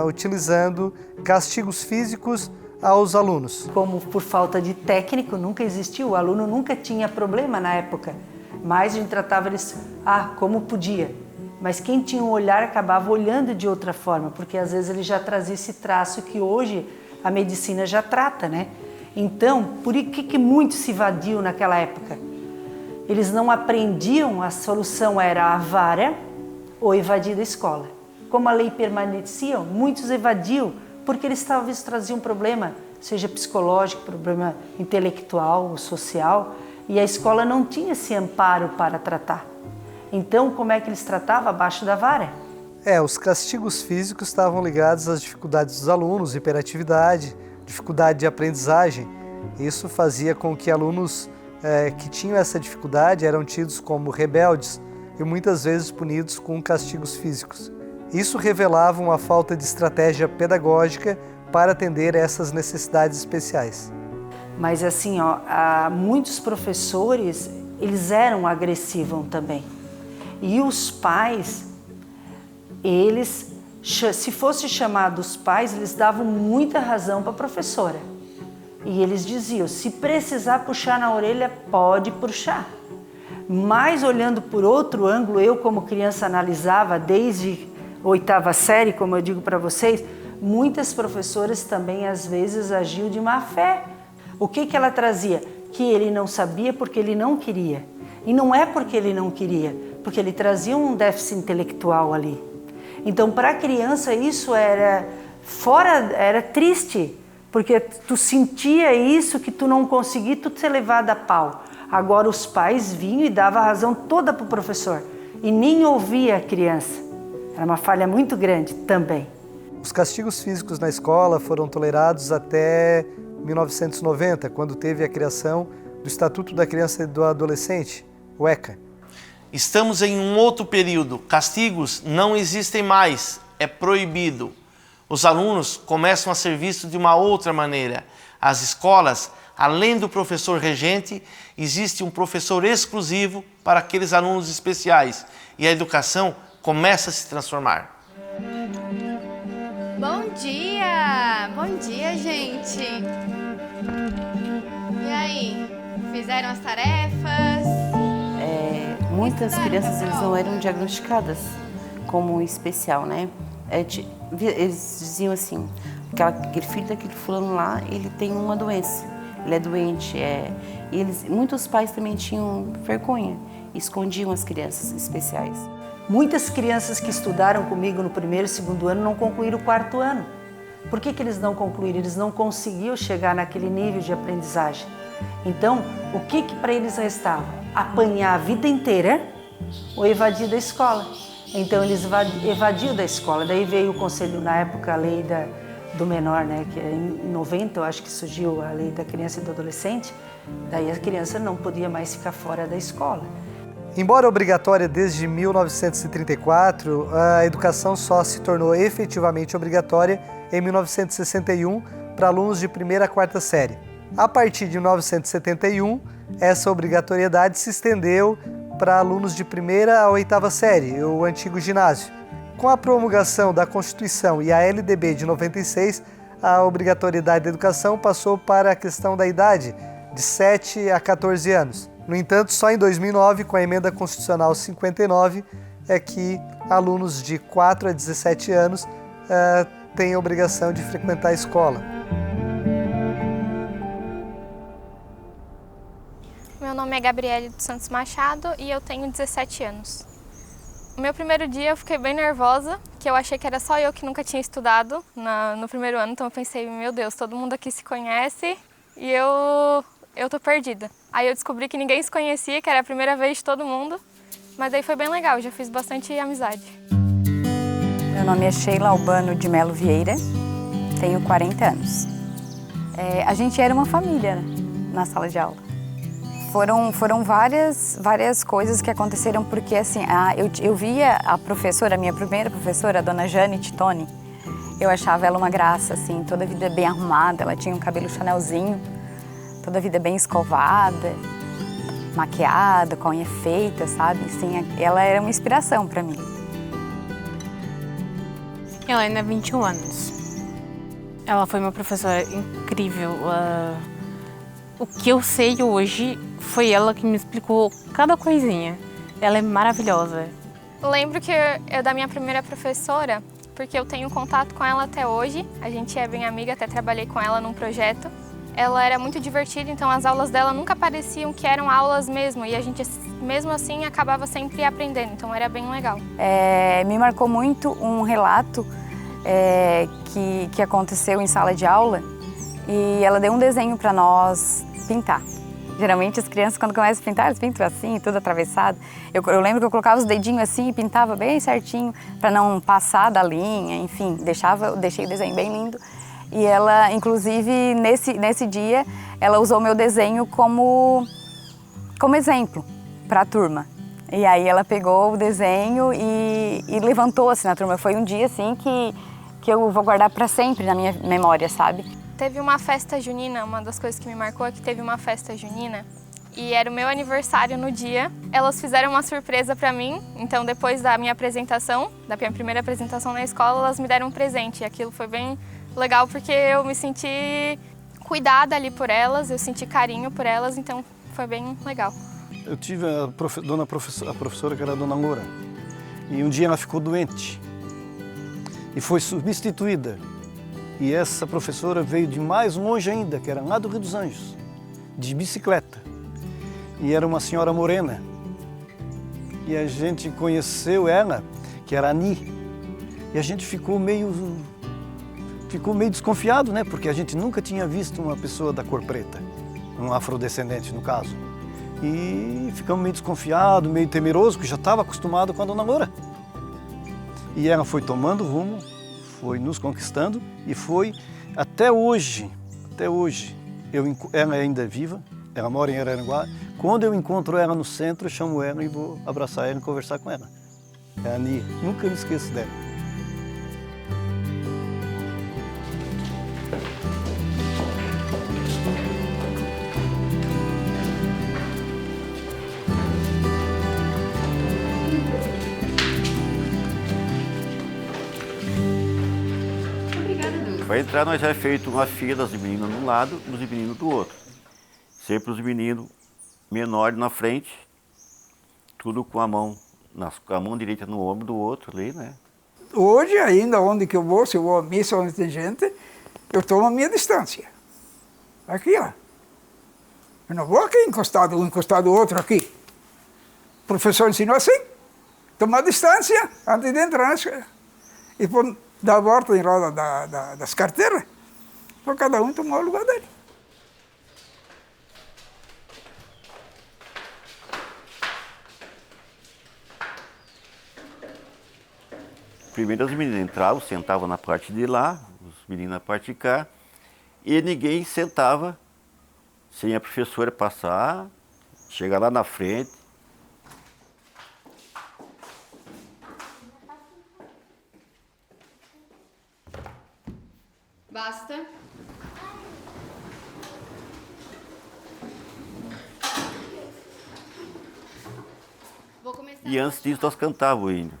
utilizando castigos físicos aos alunos. Como por falta de técnico nunca existiu, o aluno nunca tinha problema na época, mas a gente tratava eles como podia. Mas quem tinha um olhar acabava olhando de outra forma, porque às vezes ele já trazia esse traço que hoje a medicina já trata, né? Então, por que muito se evadiu naquela época? Eles não aprendiam, a solução era a vara ou evadir da escola. Como a lei permanecia, muitos evadiam porque eles talvez traziam um problema, seja psicológico, problema intelectual ou social, e a escola não tinha esse amparo para tratar. Então, como é que eles tratavam? Abaixo da vara. Os castigos físicos estavam ligados às dificuldades dos alunos, hiperatividade, dificuldade de aprendizagem. Isso fazia com que alunos que tinham essa dificuldade eram tidos como rebeldes e muitas vezes punidos com castigos físicos. Isso revelava uma falta de estratégia pedagógica para atender essas necessidades especiais. Mas assim, muitos professores, eles eram agressivos também. E os pais, eles, se fosse chamado os pais, eles davam muita razão para a professora. E eles diziam, se precisar puxar na orelha, pode puxar. Mas olhando por outro ângulo, eu como criança analisava desde a 8ª série, como eu digo para vocês, muitas professoras também às vezes agiam de má fé. O que ela trazia? Que ele não sabia porque ele não queria. E não é porque ele não queria, porque ele trazia um déficit intelectual ali. Então, para a criança, isso era triste, porque tu sentia isso que tu não conseguia, tu ser levado a pau. Agora, os pais vinham e davam a razão toda para o professor e nem ouvia a criança. Era uma falha muito grande também. Os castigos físicos na escola foram tolerados até 1990, quando teve a criação do Estatuto da Criança e do Adolescente, o ECA. Estamos em um outro período. Castigos não existem mais, é proibido. Os alunos começam a ser vistos de uma outra maneira. As escolas, além do professor regente, existe um professor exclusivo para aqueles alunos especiais e a educação começa a se transformar. Bom dia! Bom dia, gente! E aí, fizeram as tarefas? Muitas crianças eles não eram diagnosticadas como especial, né? Eles diziam assim, aquele filho daquele fulano lá, ele tem uma doença, ele é doente. E muitos pais também tinham vergonha, escondiam as crianças especiais. Muitas crianças que estudaram comigo no 1º e 2º ano não concluíram o 4º ano. Por que eles não concluíram? Eles não conseguiam chegar naquele nível de aprendizagem. Então, o que para eles restava? Apanhar a vida inteira ou evadir da escola. Então, eles evadiam da escola. Daí veio o conselho, na época, a lei do menor, né? Que em 90, eu acho que surgiu a lei da criança e do adolescente. Daí a criança não podia mais ficar fora da escola. Embora obrigatória desde 1934, a educação só se tornou efetivamente obrigatória em 1961 para alunos de 1ª a 4ª série. A partir de 1971, essa obrigatoriedade se estendeu para alunos de 1ª a 8ª série, o antigo ginásio. Com a promulgação da Constituição e a LDB de 96, a obrigatoriedade da educação passou para a questão da idade, de 7 a 14 anos. No entanto, só em 2009, com a Emenda Constitucional 59, é que alunos de 4 a 17 anos têm a obrigação de frequentar a escola. Meu nome é Gabriele dos Santos Machado e eu tenho 17 anos. No meu primeiro dia eu fiquei bem nervosa, que eu achei que era só eu que nunca tinha estudado no 1º ano, então eu pensei, meu Deus, todo mundo aqui se conhece e eu tô perdida. Aí eu descobri que ninguém se conhecia, que era a primeira vez de todo mundo, mas aí foi bem legal, eu já fiz bastante amizade. Meu nome é Sheila Albano de Melo Vieira, tenho 40 anos. A gente era uma família, né, na sala de aula. Foram várias coisas que aconteceram, porque assim, eu via a professora, a minha primeira professora, a dona Jane Titone, eu achava ela uma graça, assim, toda a vida bem arrumada, ela tinha um cabelo chanelzinho, toda a vida bem escovada. maquiada, com a unha feita, sabe? Assim, ela era uma inspiração para mim. Helena, 21 anos. Ela foi uma professora incrível. O que eu sei hoje foi ela que me explicou cada coisinha. Ela é maravilhosa. Lembro que eu da minha primeira professora, porque eu tenho contato com ela até hoje. A gente é bem amiga, até trabalhei com ela num projeto. Ela era muito divertida, então as aulas dela nunca pareciam que eram aulas mesmo. E a gente, mesmo assim, acabava sempre aprendendo, então era bem legal. Me marcou muito um relato que aconteceu em sala de aula e ela deu um desenho para nós pintar. Geralmente as crianças, quando começam a pintar, eles pintam assim, tudo atravessado. Eu lembro que eu colocava os dedinhos assim e pintava bem certinho para não passar da linha, enfim, deixei o desenho bem lindo. E ela, inclusive, nesse dia, ela usou meu desenho como exemplo para a turma. E aí ela pegou o desenho e levantou assim na turma. Foi um dia assim que eu vou guardar para sempre na minha memória, sabe? Teve uma festa junina, uma das coisas que me marcou é que teve uma festa junina e era o meu aniversário no dia. Elas fizeram uma surpresa para mim, então depois da minha apresentação, da minha primeira apresentação na escola, elas me deram um presente e aquilo foi bem legal porque eu me senti cuidada ali por elas, eu senti carinho por elas, então foi bem legal. Eu tive a professora que era a Dona Loura e um dia ela ficou doente e foi substituída. E essa professora veio de mais longe ainda, que era lá do Rio dos Anjos, de bicicleta. E era uma senhora morena. E a gente conheceu ela, que era a Ani. E a gente ficou meio desconfiado, né? Porque a gente nunca tinha visto uma pessoa da cor preta, um afrodescendente no caso. E ficamos meio desconfiados, meio temerosos, porque já estava acostumado com a Dona Loura. E ela foi tomando rumo, foi nos conquistando e foi até hoje, ela ainda é viva, ela mora em Araranguá. Quando eu encontro ela no centro, eu chamo ela e vou abraçar ela e conversar com ela. É a Nia, nunca me esqueço dela. Para entrar, nós já feito uma fila das meninas de um lado e dos meninos do outro. Sempre os meninos menores na frente, tudo com a mão direita no ombro do outro ali, né? Hoje, ainda onde que eu vou, se eu vou à missa onde tem gente, eu tomo a minha distância. Aqui, ó. Eu não vou aqui encostado um encostado do outro aqui. O professor ensinou assim, tomar distância antes de entrar. E por dar a volta em roda das carteiras, para cada um tomar o lugar dele. Primeiro as meninas entravam, sentavam na parte de lá, os meninos na parte de cá, e ninguém sentava sem a professora passar, chegar lá na frente. Basta. Vou começar. E antes disso nós cantávamos o hino.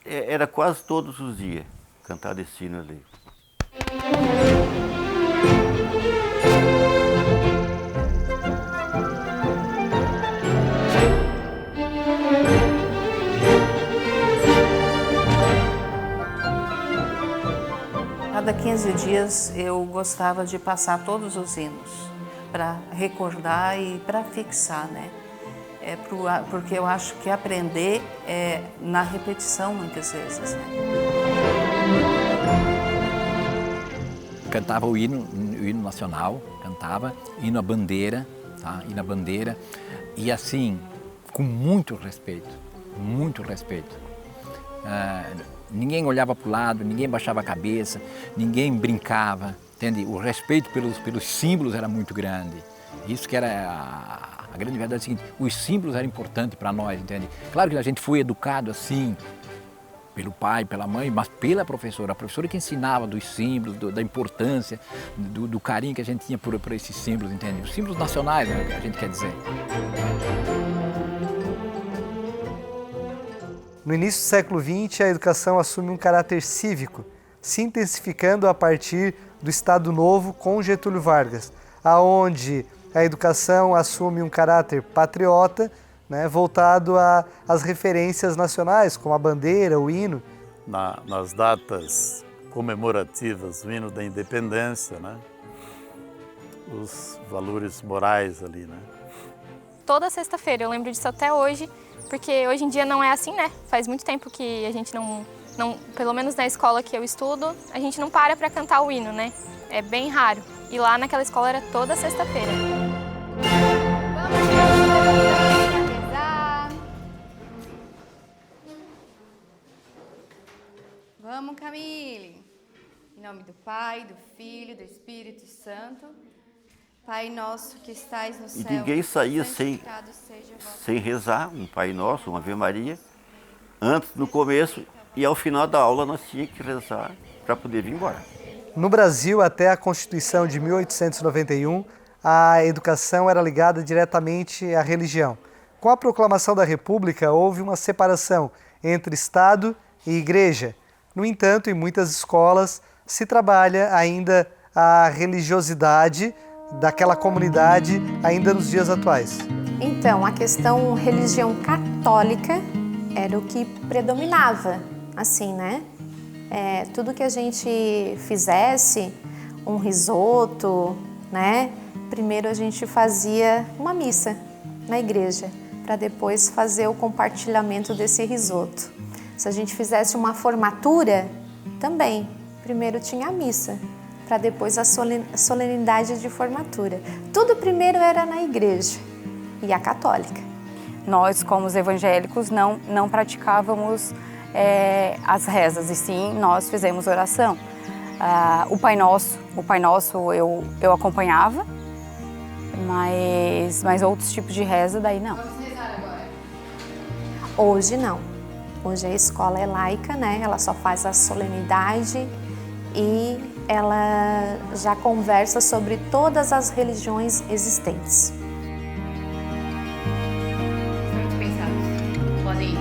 Era quase todos os dias cantar esse hino ali. Cada 15 dias eu gostava de passar todos os hinos para recordar e para fixar, né? Porque eu acho que aprender é na repetição muitas vezes, né? Cantava o hino nacional, hino à bandeira, tá? Hino à bandeira, e assim, com muito respeito, muito respeito. Ninguém olhava para o lado, ninguém baixava a cabeça, ninguém brincava, entende? O respeito pelos símbolos era muito grande. Isso que era a grande verdade é o seguinte, os símbolos eram importantes para nós, entende? Claro que a gente foi educado assim, pelo pai, pela mãe, mas pela professora. A professora que ensinava dos símbolos, da importância, do carinho que a gente tinha por esses símbolos, entende? Os símbolos nacionais, né, a gente quer dizer. No início do século XX, a educação assume um caráter cívico, se intensificando a partir do Estado Novo com Getúlio Vargas, aonde a educação assume um caráter patriota, né, voltado às referências nacionais, como a bandeira, o hino. Nas datas comemorativas, o hino da independência, né, os valores morais ali, né? Toda sexta-feira, eu lembro disso até hoje, porque hoje em dia não é assim, né? Faz muito tempo que a gente não, pelo menos na escola que eu estudo, a gente não para cantar o hino, né? É bem raro. E lá naquela escola era toda sexta-feira. Vamos, Camille. Em nome do Pai, do Filho, do Espírito Santo. Pai nosso que estais no céu. E ninguém saía sem rezar um Pai Nosso, uma Ave Maria, antes, no começo, e ao final da aula nós tínhamos que rezar para poder vir embora. No Brasil, até a Constituição de 1891, a educação era ligada diretamente à religião. Com a proclamação da República, houve uma separação entre Estado e Igreja. No entanto, em muitas escolas se trabalha ainda a religiosidade daquela comunidade ainda nos dias atuais. Então, a questão religião católica era o que predominava, assim, né? Tudo que a gente fizesse, um risoto, né? Primeiro a gente fazia uma missa na igreja, para depois fazer o compartilhamento desse risoto. Se a gente fizesse uma formatura, também. Primeiro tinha a missa, para depois a solenidade de formatura. Tudo primeiro era na igreja, e a católica. Nós, como os evangélicos, não praticávamos as rezas, e sim nós fizemos oração. O Pai Nosso eu acompanhava, mas outros tipos de reza daí não. Vamos rezar agora? Hoje não. Hoje a escola é laica, né? Ela só faz a solenidade e ela já conversa sobre todas as religiões existentes. Muito pensado. Podem ir.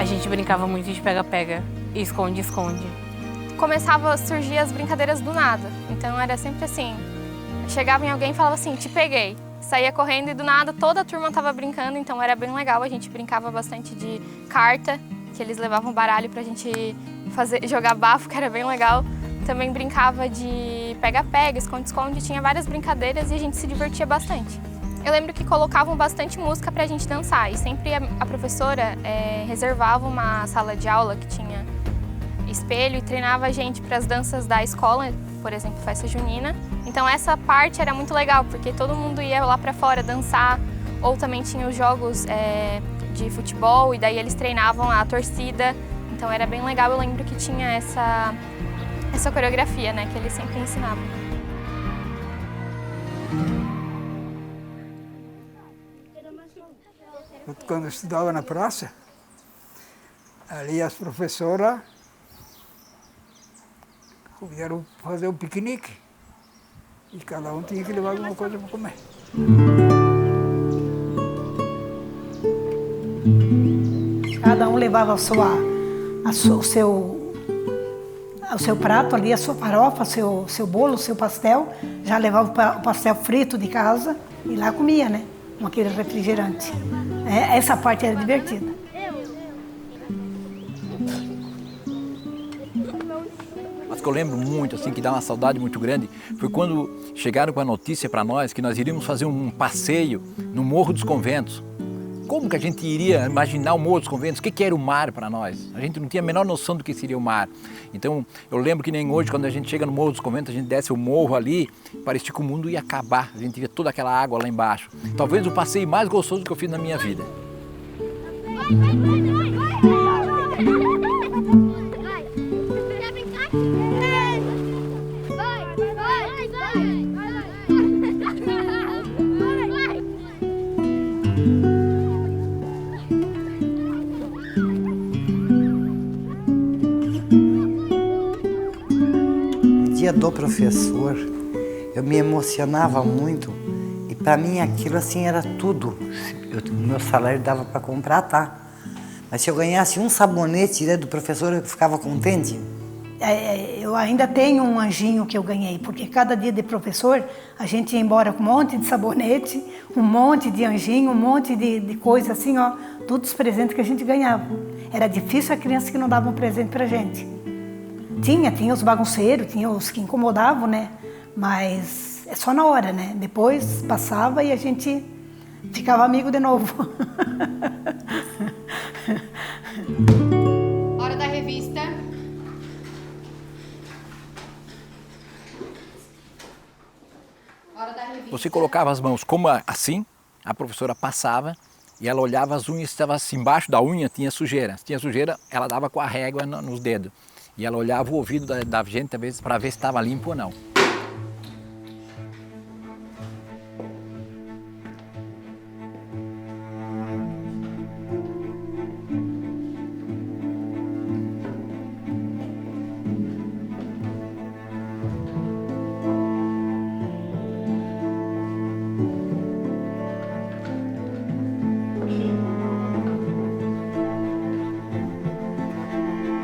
A gente brincava muito de pega-pega e esconde-esconde. Começava a surgir as brincadeiras do nada, então era sempre assim. Chegava em alguém e falava assim, te peguei. Saía correndo e do nada toda a turma estava brincando, então era bem legal. A gente brincava bastante de carta, que eles levavam baralho pra gente jogar bafo, que era bem legal. Também brincava de pega-pega, esconde-esconde, tinha várias brincadeiras e a gente se divertia bastante. Eu lembro que colocavam bastante música pra gente dançar e sempre a professora reservava uma sala de aula que tinha espelho e treinava a gente para as danças da escola, por exemplo, festa junina. Então essa parte era muito legal, porque todo mundo ia lá para fora dançar, ou também tinha os jogos de futebol, e daí eles treinavam a torcida. Então era bem legal, eu lembro que tinha essa coreografia, né, que eles sempre ensinavam. Quando eu estudava na praça, ali as professoras vieram fazer um piquenique e cada um tinha que levar alguma coisa para comer. Cada um levava o seu prato ali, a sua farofa, o seu bolo, o seu pastel. Já levava o pastel frito de casa e lá comia, né? Com aquele refrigerante. Essa parte era divertida. Mas que eu lembro muito, assim, que dá uma saudade muito grande, foi quando chegaram com a notícia para nós que nós iríamos fazer um passeio no Morro dos Conventos. Como que a gente iria imaginar o Morro dos Conventos? O que era o mar para nós? A gente não tinha a menor noção do que seria o mar. Então, eu lembro que nem hoje, quando a gente chega no Morro dos Conventos, a gente desce o morro ali, parecia que o mundo ia acabar. A gente via toda aquela água lá embaixo. Talvez o passeio mais gostoso que eu fiz na minha vida. dia do professor, eu me emocionava muito. E para mim aquilo assim era tudo. Meu salário dava para comprar, tá? Mas se eu ganhasse um sabonete, né, do professor, eu ficava contente. Eu ainda tenho um anjinho que eu ganhei, porque cada dia de professor a gente ia embora com um monte de sabonete, um monte de anjinho, um monte de coisa assim, ó, todos os presentes que a gente ganhava. Era difícil a criança que não dava um presente pra gente. Tinha os bagunceiros, tinha os que incomodavam, né? Mas é só na hora, né? Depois passava e a gente ficava amigo de novo. Hora da revista. Hora da revista. Você colocava as mãos como assim, a professora passava e ela olhava as unhas, estava assim, embaixo da unha tinha sujeira. Se tinha sujeira, ela dava com a régua nos dedos. E ela olhava o ouvido da gente, às vezes, para ver se estava limpo ou não.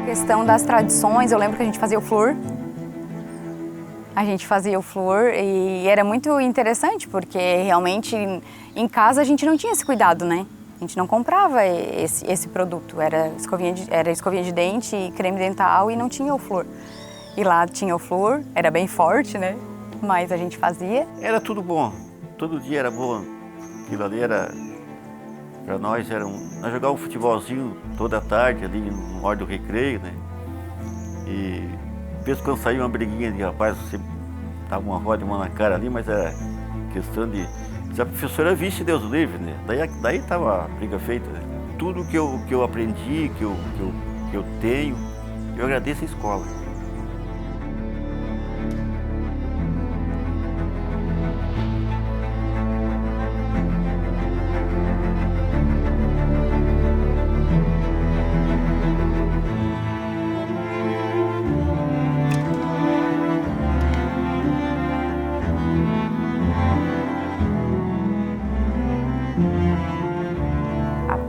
Questão das tradições, eu lembro que a gente fazia o flor. A gente fazia o flor e era muito interessante, porque realmente em casa a gente não tinha esse cuidado, né? A gente não comprava esse produto, era escovinha de dente, creme dental e não tinha o flor. E lá tinha o flor, era bem forte, né? Mas a gente fazia. Era tudo bom, todo dia era bom. Aquilo ali era, para nós, nós jogávamos um futebolzinho toda tarde ali na hora do recreio, né? E depois quando saía uma briguinha de rapaz, você dava uma roda de mão na cara ali, mas era questão de... Se a professora visse, Deus o livre, né? Daí tava a briga feita, né? Tudo que eu aprendi, que eu tenho, eu agradeço a escola.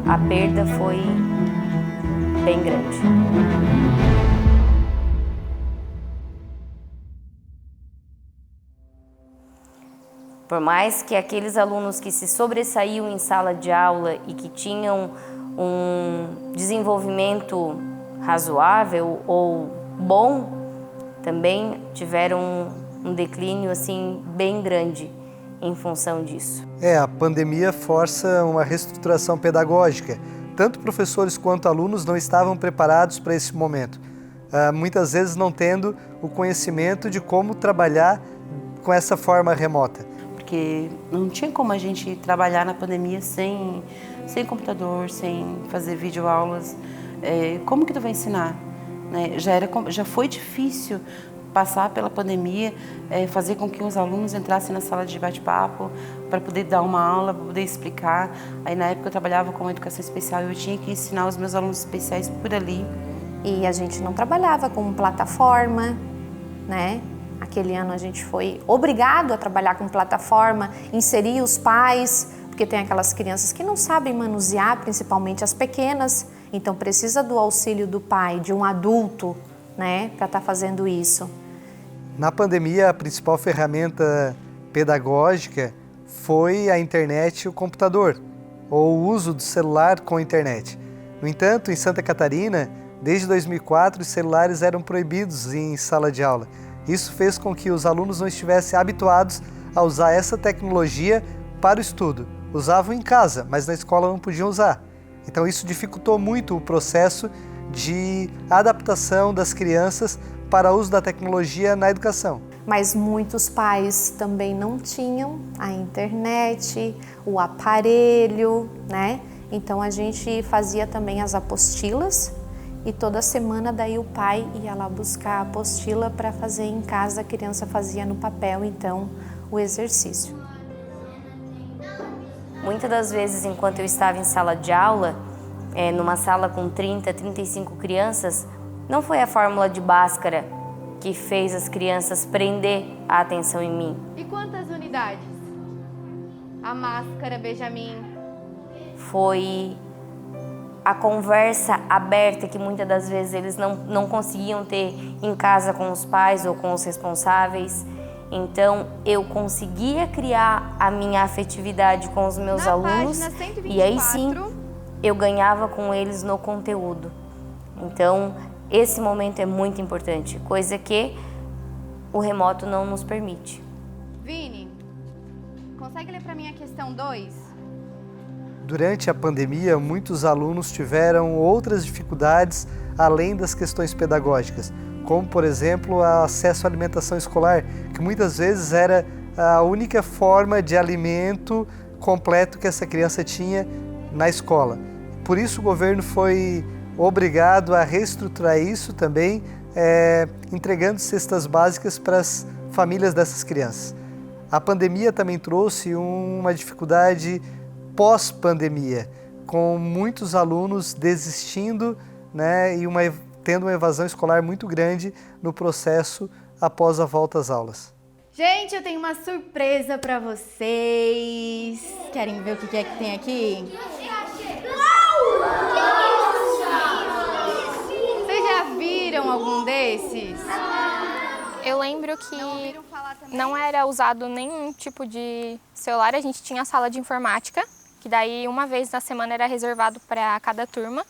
A perda foi bem grande. Por mais que aqueles alunos que se sobressaíam em sala de aula e que tinham um desenvolvimento razoável ou bom, também tiveram um declínio assim bem grande em função disso. A pandemia força uma reestruturação pedagógica. Tanto professores quanto alunos não estavam preparados para esse momento, muitas vezes não tendo o conhecimento de como trabalhar com essa forma remota. Porque não tinha como a gente trabalhar na pandemia sem computador, sem fazer videoaulas. Como que tu vai ensinar? Né? Já foi difícil passar pela pandemia, fazer com que os alunos entrassem na sala de bate-papo para poder dar uma aula, para poder explicar. Aí na época eu trabalhava com educação especial e eu tinha que ensinar os meus alunos especiais por ali. E a gente não trabalhava com plataforma, né? Aquele ano a gente foi obrigado a trabalhar com plataforma, inserir os pais, porque tem aquelas crianças que não sabem manusear, principalmente as pequenas, então precisa do auxílio do pai, de um adulto, né, para estar fazendo isso. Na pandemia, a principal ferramenta pedagógica foi a internet e o computador, ou o uso do celular com a internet. No entanto, em Santa Catarina, desde 2004, os celulares eram proibidos em sala de aula. Isso fez com que os alunos não estivessem habituados a usar essa tecnologia para o estudo. Usavam em casa, mas na escola não podiam usar. Então isso dificultou muito o processo de adaptação das crianças para o uso da tecnologia na educação. Mas muitos pais também não tinham a internet, o aparelho, né? Então a gente fazia também as apostilas e toda semana daí o pai ia lá buscar a apostila para fazer em casa, a criança fazia no papel então o exercício. Muitas das vezes, enquanto eu estava em sala de aula, numa sala com 30, 35 crianças, não foi a fórmula de Bhaskara que fez as crianças prender a atenção em mim. E quantas unidades? A máscara, Benjamin. Foi a conversa aberta que muitas das vezes eles não conseguiam ter em casa com os pais ou com os responsáveis. Então, eu conseguia criar a minha afetividade com os meus alunos 124, e aí sim, eu ganhava com eles no conteúdo. Então, esse momento é muito importante, coisa que o remoto não nos permite. Vini, consegue ler para mim a questão 2? Durante a pandemia, muitos alunos tiveram outras dificuldades além das questões pedagógicas, como, por exemplo, o acesso à alimentação escolar, que muitas vezes era a única forma de alimento completo que essa criança tinha na escola. Por isso, o governo foi obrigado a reestruturar isso também, entregando cestas básicas para as famílias dessas crianças. A pandemia também trouxe uma dificuldade pós-pandemia, com muitos alunos desistindo, né, e tendo uma evasão escolar muito grande no processo após a volta às aulas. Gente, eu tenho uma surpresa para vocês. Querem ver o que é que tem aqui? Vocês já viram algum desses? Eu lembro que não era usado nenhum tipo de celular, a gente tinha a sala de informática, que daí uma vez na semana era reservado para cada turma.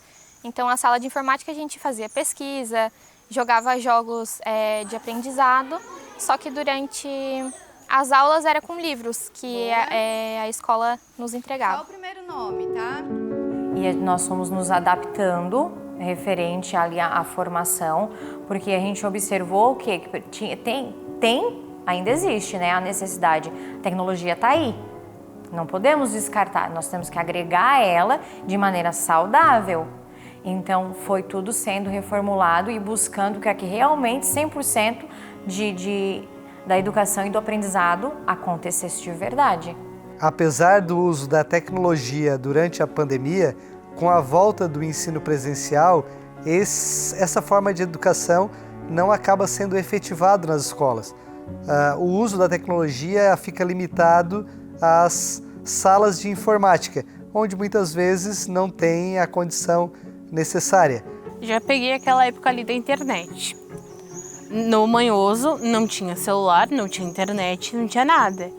Então, a sala de informática a gente fazia pesquisa, jogava jogos de aprendizado, só que durante as aulas era com livros que a escola nos entregava. Qual o primeiro nome, tá? E nós fomos nos adaptando referente ali à formação, porque a gente observou que ainda existe, né, a necessidade. A tecnologia está aí, não podemos descartar, nós temos que agregar ela de maneira saudável. Então, foi tudo sendo reformulado e buscando que realmente 100% da educação e do aprendizado acontecesse de verdade. Apesar do uso da tecnologia durante a pandemia, com a volta do ensino presencial, essa forma de educação não acaba sendo efetivado nas escolas. O uso da tecnologia fica limitado às salas de informática, onde muitas vezes não tem a condição necessária. Já peguei aquela época ali da internet. No Manhoso não tinha celular, não tinha internet, não tinha nada.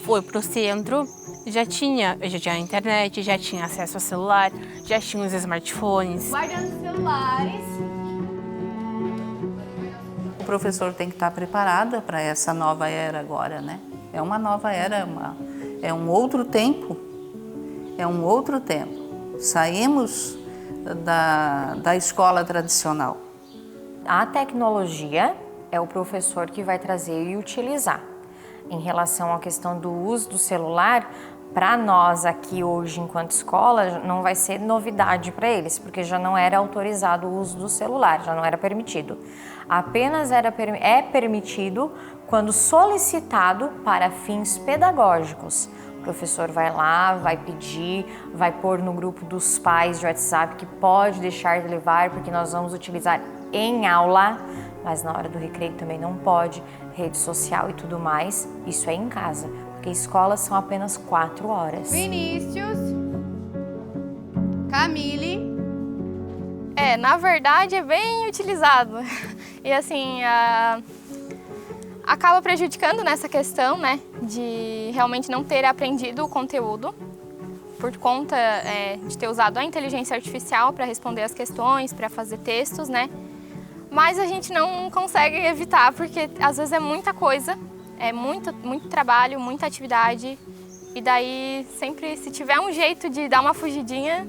Foi pro centro, já tinha internet, já tinha acesso ao celular, já tinha os smartphones. Guardando os celulares. O professor tem que estar preparado para essa nova era agora, né? É uma nova era, é um outro tempo. É um outro tempo. Saímos da escola tradicional. A tecnologia é o professor que vai trazer e utilizar. Em relação à questão do uso do celular, para nós aqui hoje, enquanto escola, não vai ser novidade para eles, porque já não era autorizado o uso do celular, já não era permitido. Apenas é permitido quando solicitado para fins pedagógicos. O professor vai lá, vai pedir, vai pôr no grupo dos pais de WhatsApp que pode deixar de levar, porque nós vamos utilizar em aula, mas na hora do recreio também não pode, rede social e tudo mais, isso é em casa, porque escolas são apenas 4 horas. Vinícius, Camille. Na verdade é bem utilizado. E assim, acaba prejudicando nessa questão, né, de realmente não ter aprendido o conteúdo por conta de ter usado a inteligência artificial para responder as questões, para fazer textos, né? Mas a gente não consegue evitar, porque às vezes é muita coisa, é muito trabalho, muita atividade, e daí sempre, se tiver um jeito de dar uma fugidinha...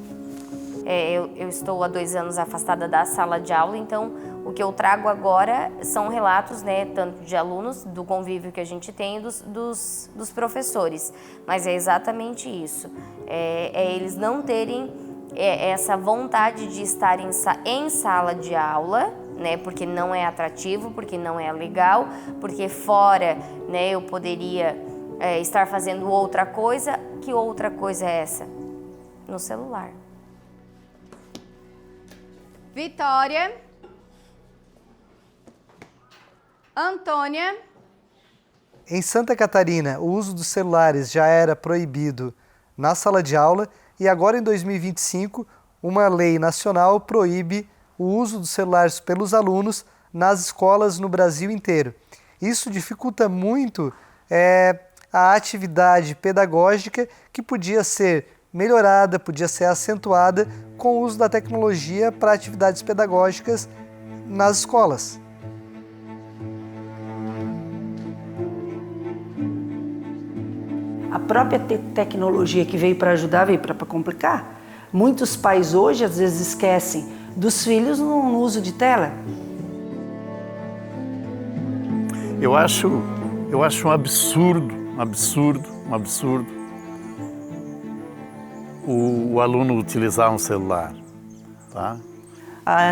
Eu estou há 2 anos afastada da sala de aula, então o que eu trago agora são relatos, né, tanto de alunos, do convívio que a gente tem, dos professores. Mas é exatamente isso, eles não terem essa vontade de estar em sala de aula, né, porque não é atrativo, porque não é legal, porque fora, né, eu poderia estar fazendo outra coisa. Que outra coisa é essa? No celular. Vitória. Antônia. Em Santa Catarina, o uso dos celulares já era proibido na sala de aula e agora em 2025, uma lei nacional proíbe o uso dos celulares pelos alunos nas escolas no Brasil inteiro. Isso dificulta muito a atividade pedagógica que podia ser melhorada, podia ser acentuada com o uso da tecnologia para atividades pedagógicas nas escolas. A própria tecnologia que veio para ajudar, veio para complicar. Muitos pais hoje, às vezes, esquecem dos filhos no uso de tela. Eu acho um absurdo o aluno utilizar um celular, tá?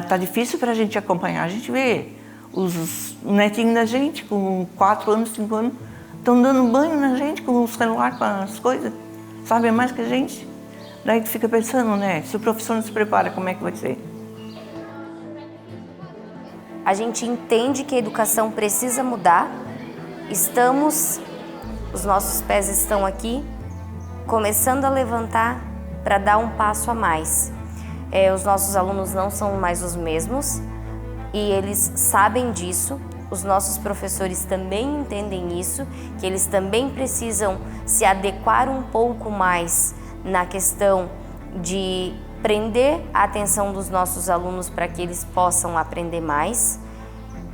Tá difícil para a gente acompanhar. A gente vê os netinhos da gente com 4 anos, 5 anos, estão dando banho na gente com o celular, com as coisas, sabem mais que a gente. Daí tu fica pensando, né, se o professor não se prepara, como é que vai ser? A gente entende que a educação precisa mudar. Os nossos pés estão aqui, começando a levantar para dar um passo a mais. Os nossos alunos não são mais os mesmos e eles sabem disso. Os nossos professores também entendem isso, que eles também precisam se adequar um pouco mais na questão de prender a atenção dos nossos alunos para que eles possam aprender mais.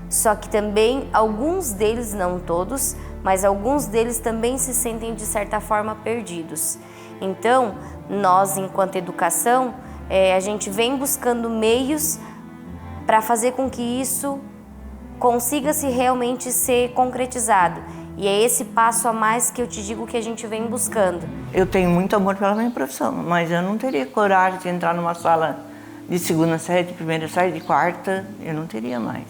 Só que também alguns deles, não todos, mas alguns deles também se sentem de certa forma perdidos. Então, nós, enquanto educação, a gente vem buscando meios para fazer com que isso consiga-se realmente ser concretizado. E é esse passo a mais que eu te digo que a gente vem buscando. Eu tenho muito amor pela minha profissão, mas eu não teria coragem de entrar numa sala de 2ª série, de 1ª série, de 4ª, eu não teria mais.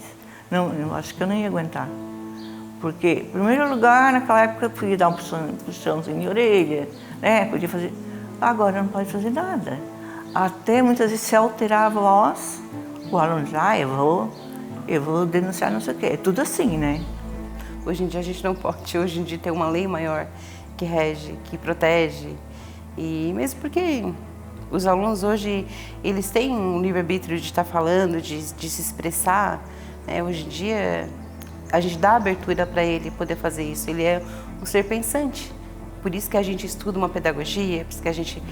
Não, eu acho que eu não ia aguentar. Porque, em primeiro lugar, naquela época eu podia dar um puxãozinho de orelha, né? Podia fazer. Agora não pode fazer nada. Até muitas vezes se alterava a voz, o aluno já, eu vou denunciar não sei o quê. É tudo assim, né? Hoje em dia a gente não pode, hoje em dia tem uma lei maior que rege, que protege. E mesmo porque os alunos hoje, eles têm um livre-arbítrio de estar falando, de se expressar. Né? Hoje em dia a gente dá abertura para ele poder fazer isso. Ele é um ser pensante. Por isso que a gente estuda uma pedagogia, por isso que a gente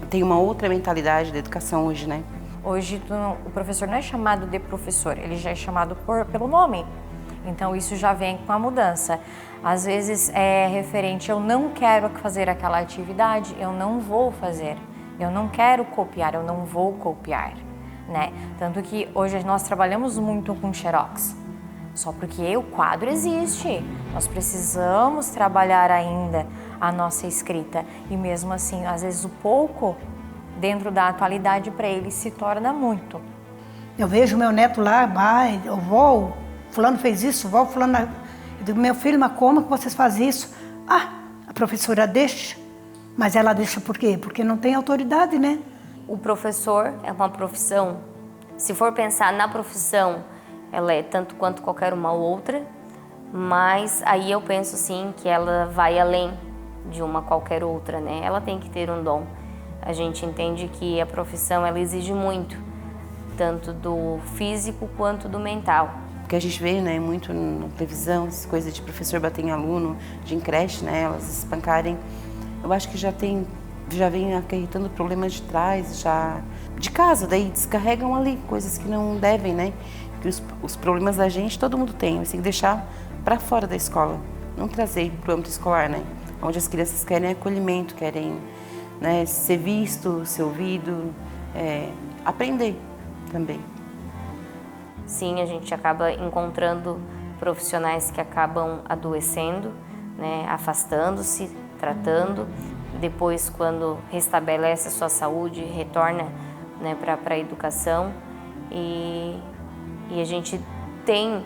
tem uma outra mentalidade da educação hoje, né? Hoje o professor não é chamado de professor, ele já é chamado pelo nome. Então isso já vem com a mudança. Às vezes é referente, eu não quero fazer aquela atividade, eu não vou fazer. Eu não quero copiar, eu não vou copiar, né? Tanto que hoje nós trabalhamos muito com xerox. Só porque o quadro existe, nós precisamos trabalhar ainda a nossa escrita. E mesmo assim, às vezes o pouco dentro da atualidade para ele se torna muito. Eu vejo meu neto lá, eu vou, fulano fez isso, vou, fulano... Eu digo, meu filho, mas como que vocês fazem isso? Ah, a professora deixa. Mas ela deixa por quê? Porque não tem autoridade, né? O professor é uma profissão, se for pensar na profissão, ela é tanto quanto qualquer uma outra, mas aí eu penso sim que ela vai além de uma qualquer outra, né? Ela tem que ter um dom. A gente entende que a profissão ela exige muito, tanto do físico quanto do mental. Porque a gente vê, né, muito na televisão, essas coisas de professor bater em aluno, de creche, né, elas espancarem. Eu acho que já vem acarretando problemas de trás, já de casa, daí descarregam ali coisas que não devem, né? Que os problemas da gente todo mundo tem, mas tem que deixar para fora da escola, não trazer para o âmbito escolar, né? Onde as crianças querem acolhimento, querem, né, ser visto, ser ouvido, aprender também. Sim, a gente acaba encontrando profissionais que acabam adoecendo, né, afastando-se, tratando. Depois, quando restabelece a sua saúde, retorna, né, para a educação. E a gente tem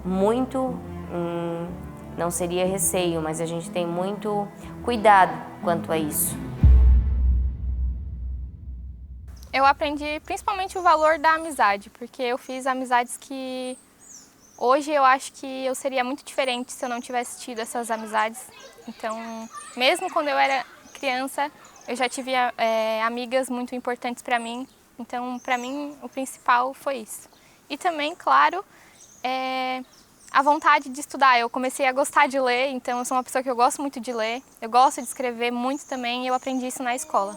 muito, não seria receio, mas a gente tem muito cuidado quanto a isso. Eu aprendi principalmente o valor da amizade, porque eu fiz amizades que Hoje eu acho que eu seria muito diferente se eu não tivesse tido essas amizades. Então, mesmo quando eu era criança, eu já tive amigas muito importantes para mim. Então, para mim, o principal foi isso. E também, claro, a vontade de estudar. Eu comecei a gostar de ler, então eu sou uma pessoa que eu gosto muito de ler. Eu gosto de escrever muito também e eu aprendi isso na escola.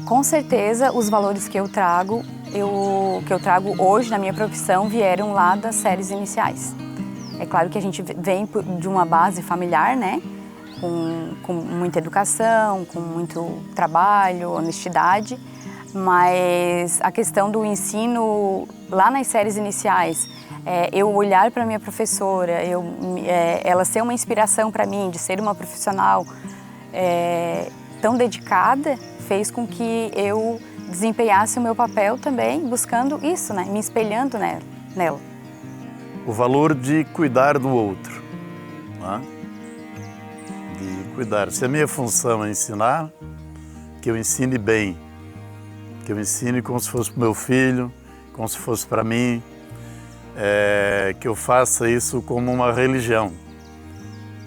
Com certeza, os valores que eu trago hoje na minha profissão vieram lá das séries iniciais. É claro que a gente vem de uma base familiar, né? Com muita educação, com muito trabalho, honestidade, mas a questão do ensino lá nas séries iniciais, eu olhar para minha professora, ela ser uma inspiração para mim, de ser uma profissional tão dedicada, fez com que eu desempenhasse o meu papel também, buscando isso, né? Me espelhando nela. O valor de cuidar do outro, né? De cuidar. Se a minha função é ensinar, que eu ensine bem, que eu ensine como se fosse para o meu filho, como se fosse para mim, que eu faça isso como uma religião,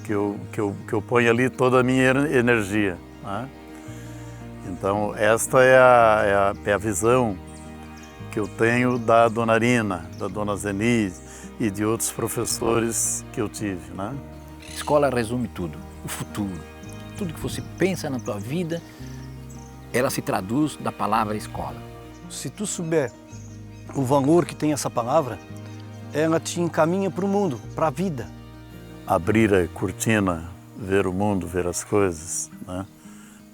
que eu ponha ali toda a minha energia, né? Então, esta é a visão que eu tenho da Dona Arina, da Dona Zenise e de outros professores que eu tive, né? Escola resume tudo, o futuro. Tudo que você pensa na tua vida, ela se traduz da palavra escola. Se tu souber o valor que tem essa palavra, ela te encaminha para o mundo, para a vida. Abrir a cortina, ver o mundo, ver as coisas, né?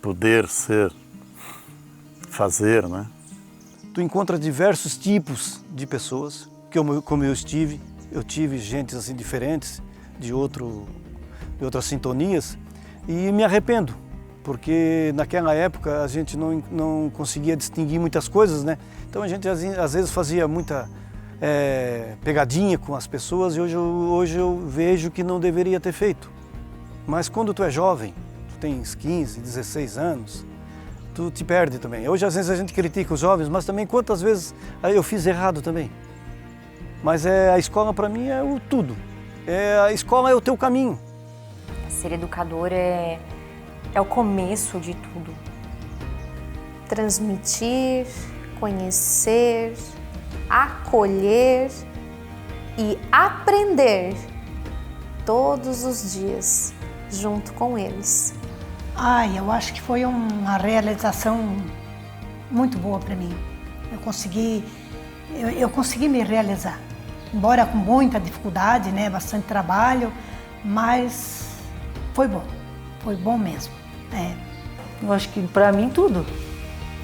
Poder ser, fazer, né? Tu encontra diversos tipos de pessoas, como eu tive gente assim diferentes, de outras sintonias, e me arrependo, porque naquela época a gente não conseguia distinguir muitas coisas, né? Então a gente às vezes fazia muita pegadinha com as pessoas e hoje eu vejo que não deveria ter feito. Mas quando tu é jovem, tens 15, 16 anos, tu te perde também. Hoje às vezes a gente critica os jovens, mas também quantas vezes eu fiz errado também. Mas a escola para mim é o tudo. A escola é o teu caminho. Ser educador é o começo de tudo. Transmitir, conhecer, acolher e aprender todos os dias junto com eles. Eu acho que foi uma realização muito boa para mim. Eu consegui me realizar, embora com muita dificuldade, né, bastante trabalho, mas foi bom mesmo. Eu acho que para mim tudo.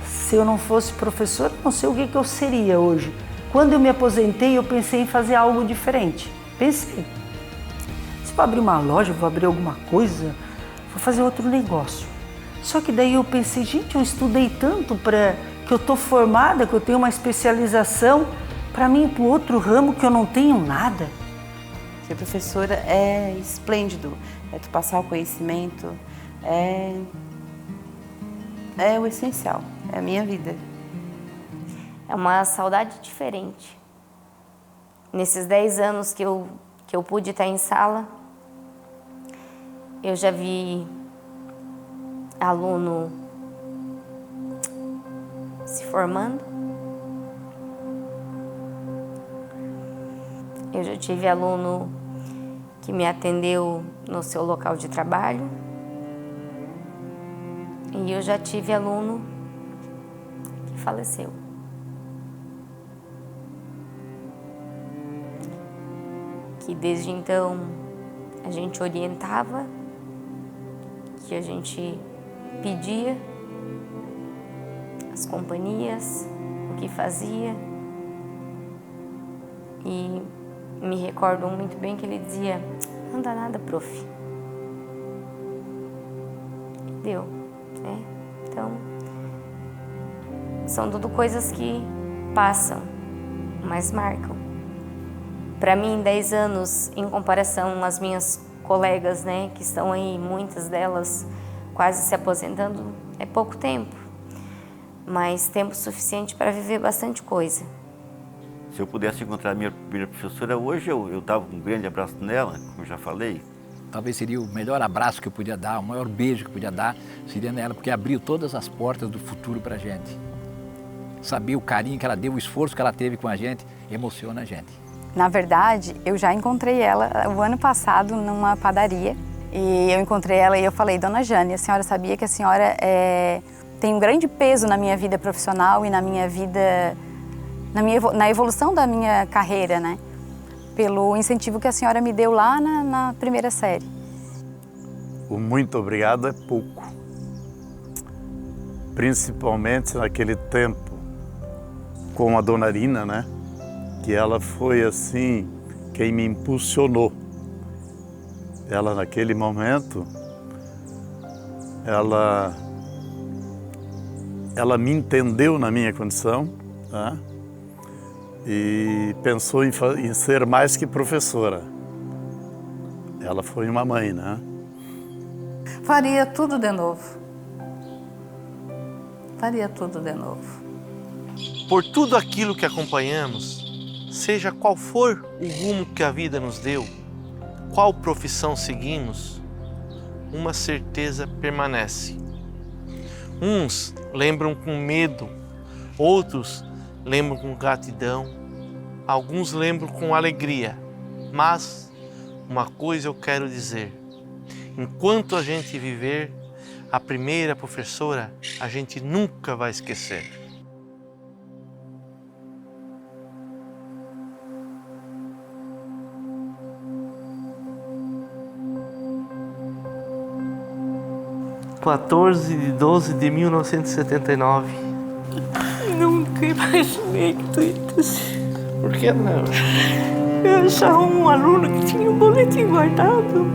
Se eu não fosse professora, não sei o que eu seria hoje. Quando eu me aposentei, eu pensei em fazer algo diferente. Pensei, se vou abrir uma loja, vou abrir alguma coisa, vou fazer outro negócio. Só que daí eu pensei, gente, eu estudei tanto para que eu estou formada, que eu tenho uma especialização, para mim ir para outro ramo que eu não tenho nada. Ser professora é esplêndido, tu passar o conhecimento, é o essencial, é a minha vida. É uma saudade diferente. Nesses 10 anos que eu pude estar em sala, eu já vi aluno se formando. Eu já tive aluno que me atendeu no seu local de trabalho. E eu já tive aluno que faleceu. Que desde então a gente orientava, que a gente pedia as companhias, o que fazia. E me recordo muito bem que ele dizia, não dá nada, prof. E deu, né? Então, são tudo coisas que passam, mas marcam. Para mim, 10 anos, em comparação às minhas colegas, né, que estão aí, muitas delas quase se aposentando, é pouco tempo, mas tempo suficiente para viver bastante coisa. Se eu pudesse encontrar a minha primeira professora hoje, eu dava um grande abraço nela, como eu já falei. Talvez seria o melhor abraço que eu podia dar, o maior beijo que eu podia dar, seria nela, porque abriu todas as portas do futuro para a gente. Saber o carinho que ela deu, o esforço que ela teve com a gente, emociona a gente. Na verdade, eu já encontrei ela o ano passado numa padaria. E eu encontrei ela e eu falei, Dona Jane, a senhora sabia que a senhora tem um grande peso na minha vida profissional e na minha vida, na evolução da minha carreira, né? Pelo incentivo que a senhora me deu lá na primeira série. O muito obrigado é pouco. Principalmente naquele tempo com a Dona Arina, né? Que ela foi assim, quem me impulsionou. Ela naquele momento, ela me entendeu na minha condição, tá? E pensou em ser mais que professora. Ela foi uma mãe, né? Faria tudo de novo. Faria tudo de novo. Por tudo aquilo que acompanhamos, seja qual for o rumo que a vida nos deu, qual profissão seguimos, uma certeza permanece. Uns lembram com medo, outros lembram com gratidão, alguns lembram com alegria, mas uma coisa eu quero dizer: enquanto a gente viver, a primeira professora a gente nunca vai esquecer. (14/12/1979) Nunca imaginei que tudo isso. Por que não? Eu achava um aluno que tinha um boletim guardado.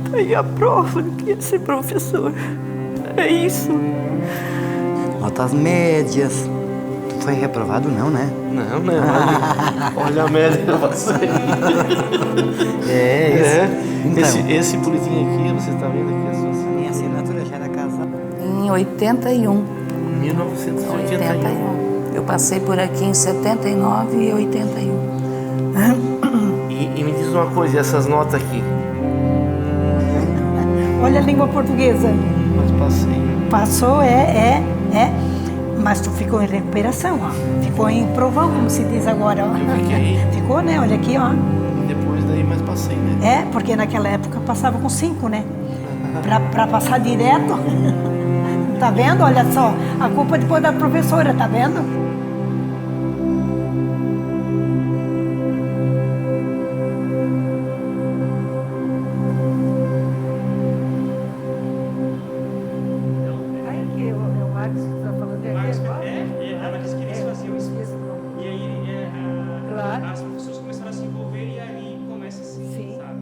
Tá aí a prova de que ia ser professor. É isso. Notas médias. Tu foi reprovado não, né? Não. Olha a média que eu passei. Então. Esse boletim aqui, você está vendo aqui a sua assinatura? Minha assinatura já era casada. Em 81. 1981. Eu passei por aqui em 79 e 81. E me diz uma coisa, essas notas aqui? Olha a língua portuguesa. Mas passei. Passou, mas tu ficou em recuperação, ó. Ficou em provão, como se diz agora, ó. Eu fiquei. Ficou, né? Olha aqui, ó. Depois daí, mas passei, né? Porque naquela época passava com 5, né? Pra passar direto. Tá vendo? Olha só, a culpa depois da professora, tá vendo? As pessoas começaram a se envolver e aí começa assim, sabe?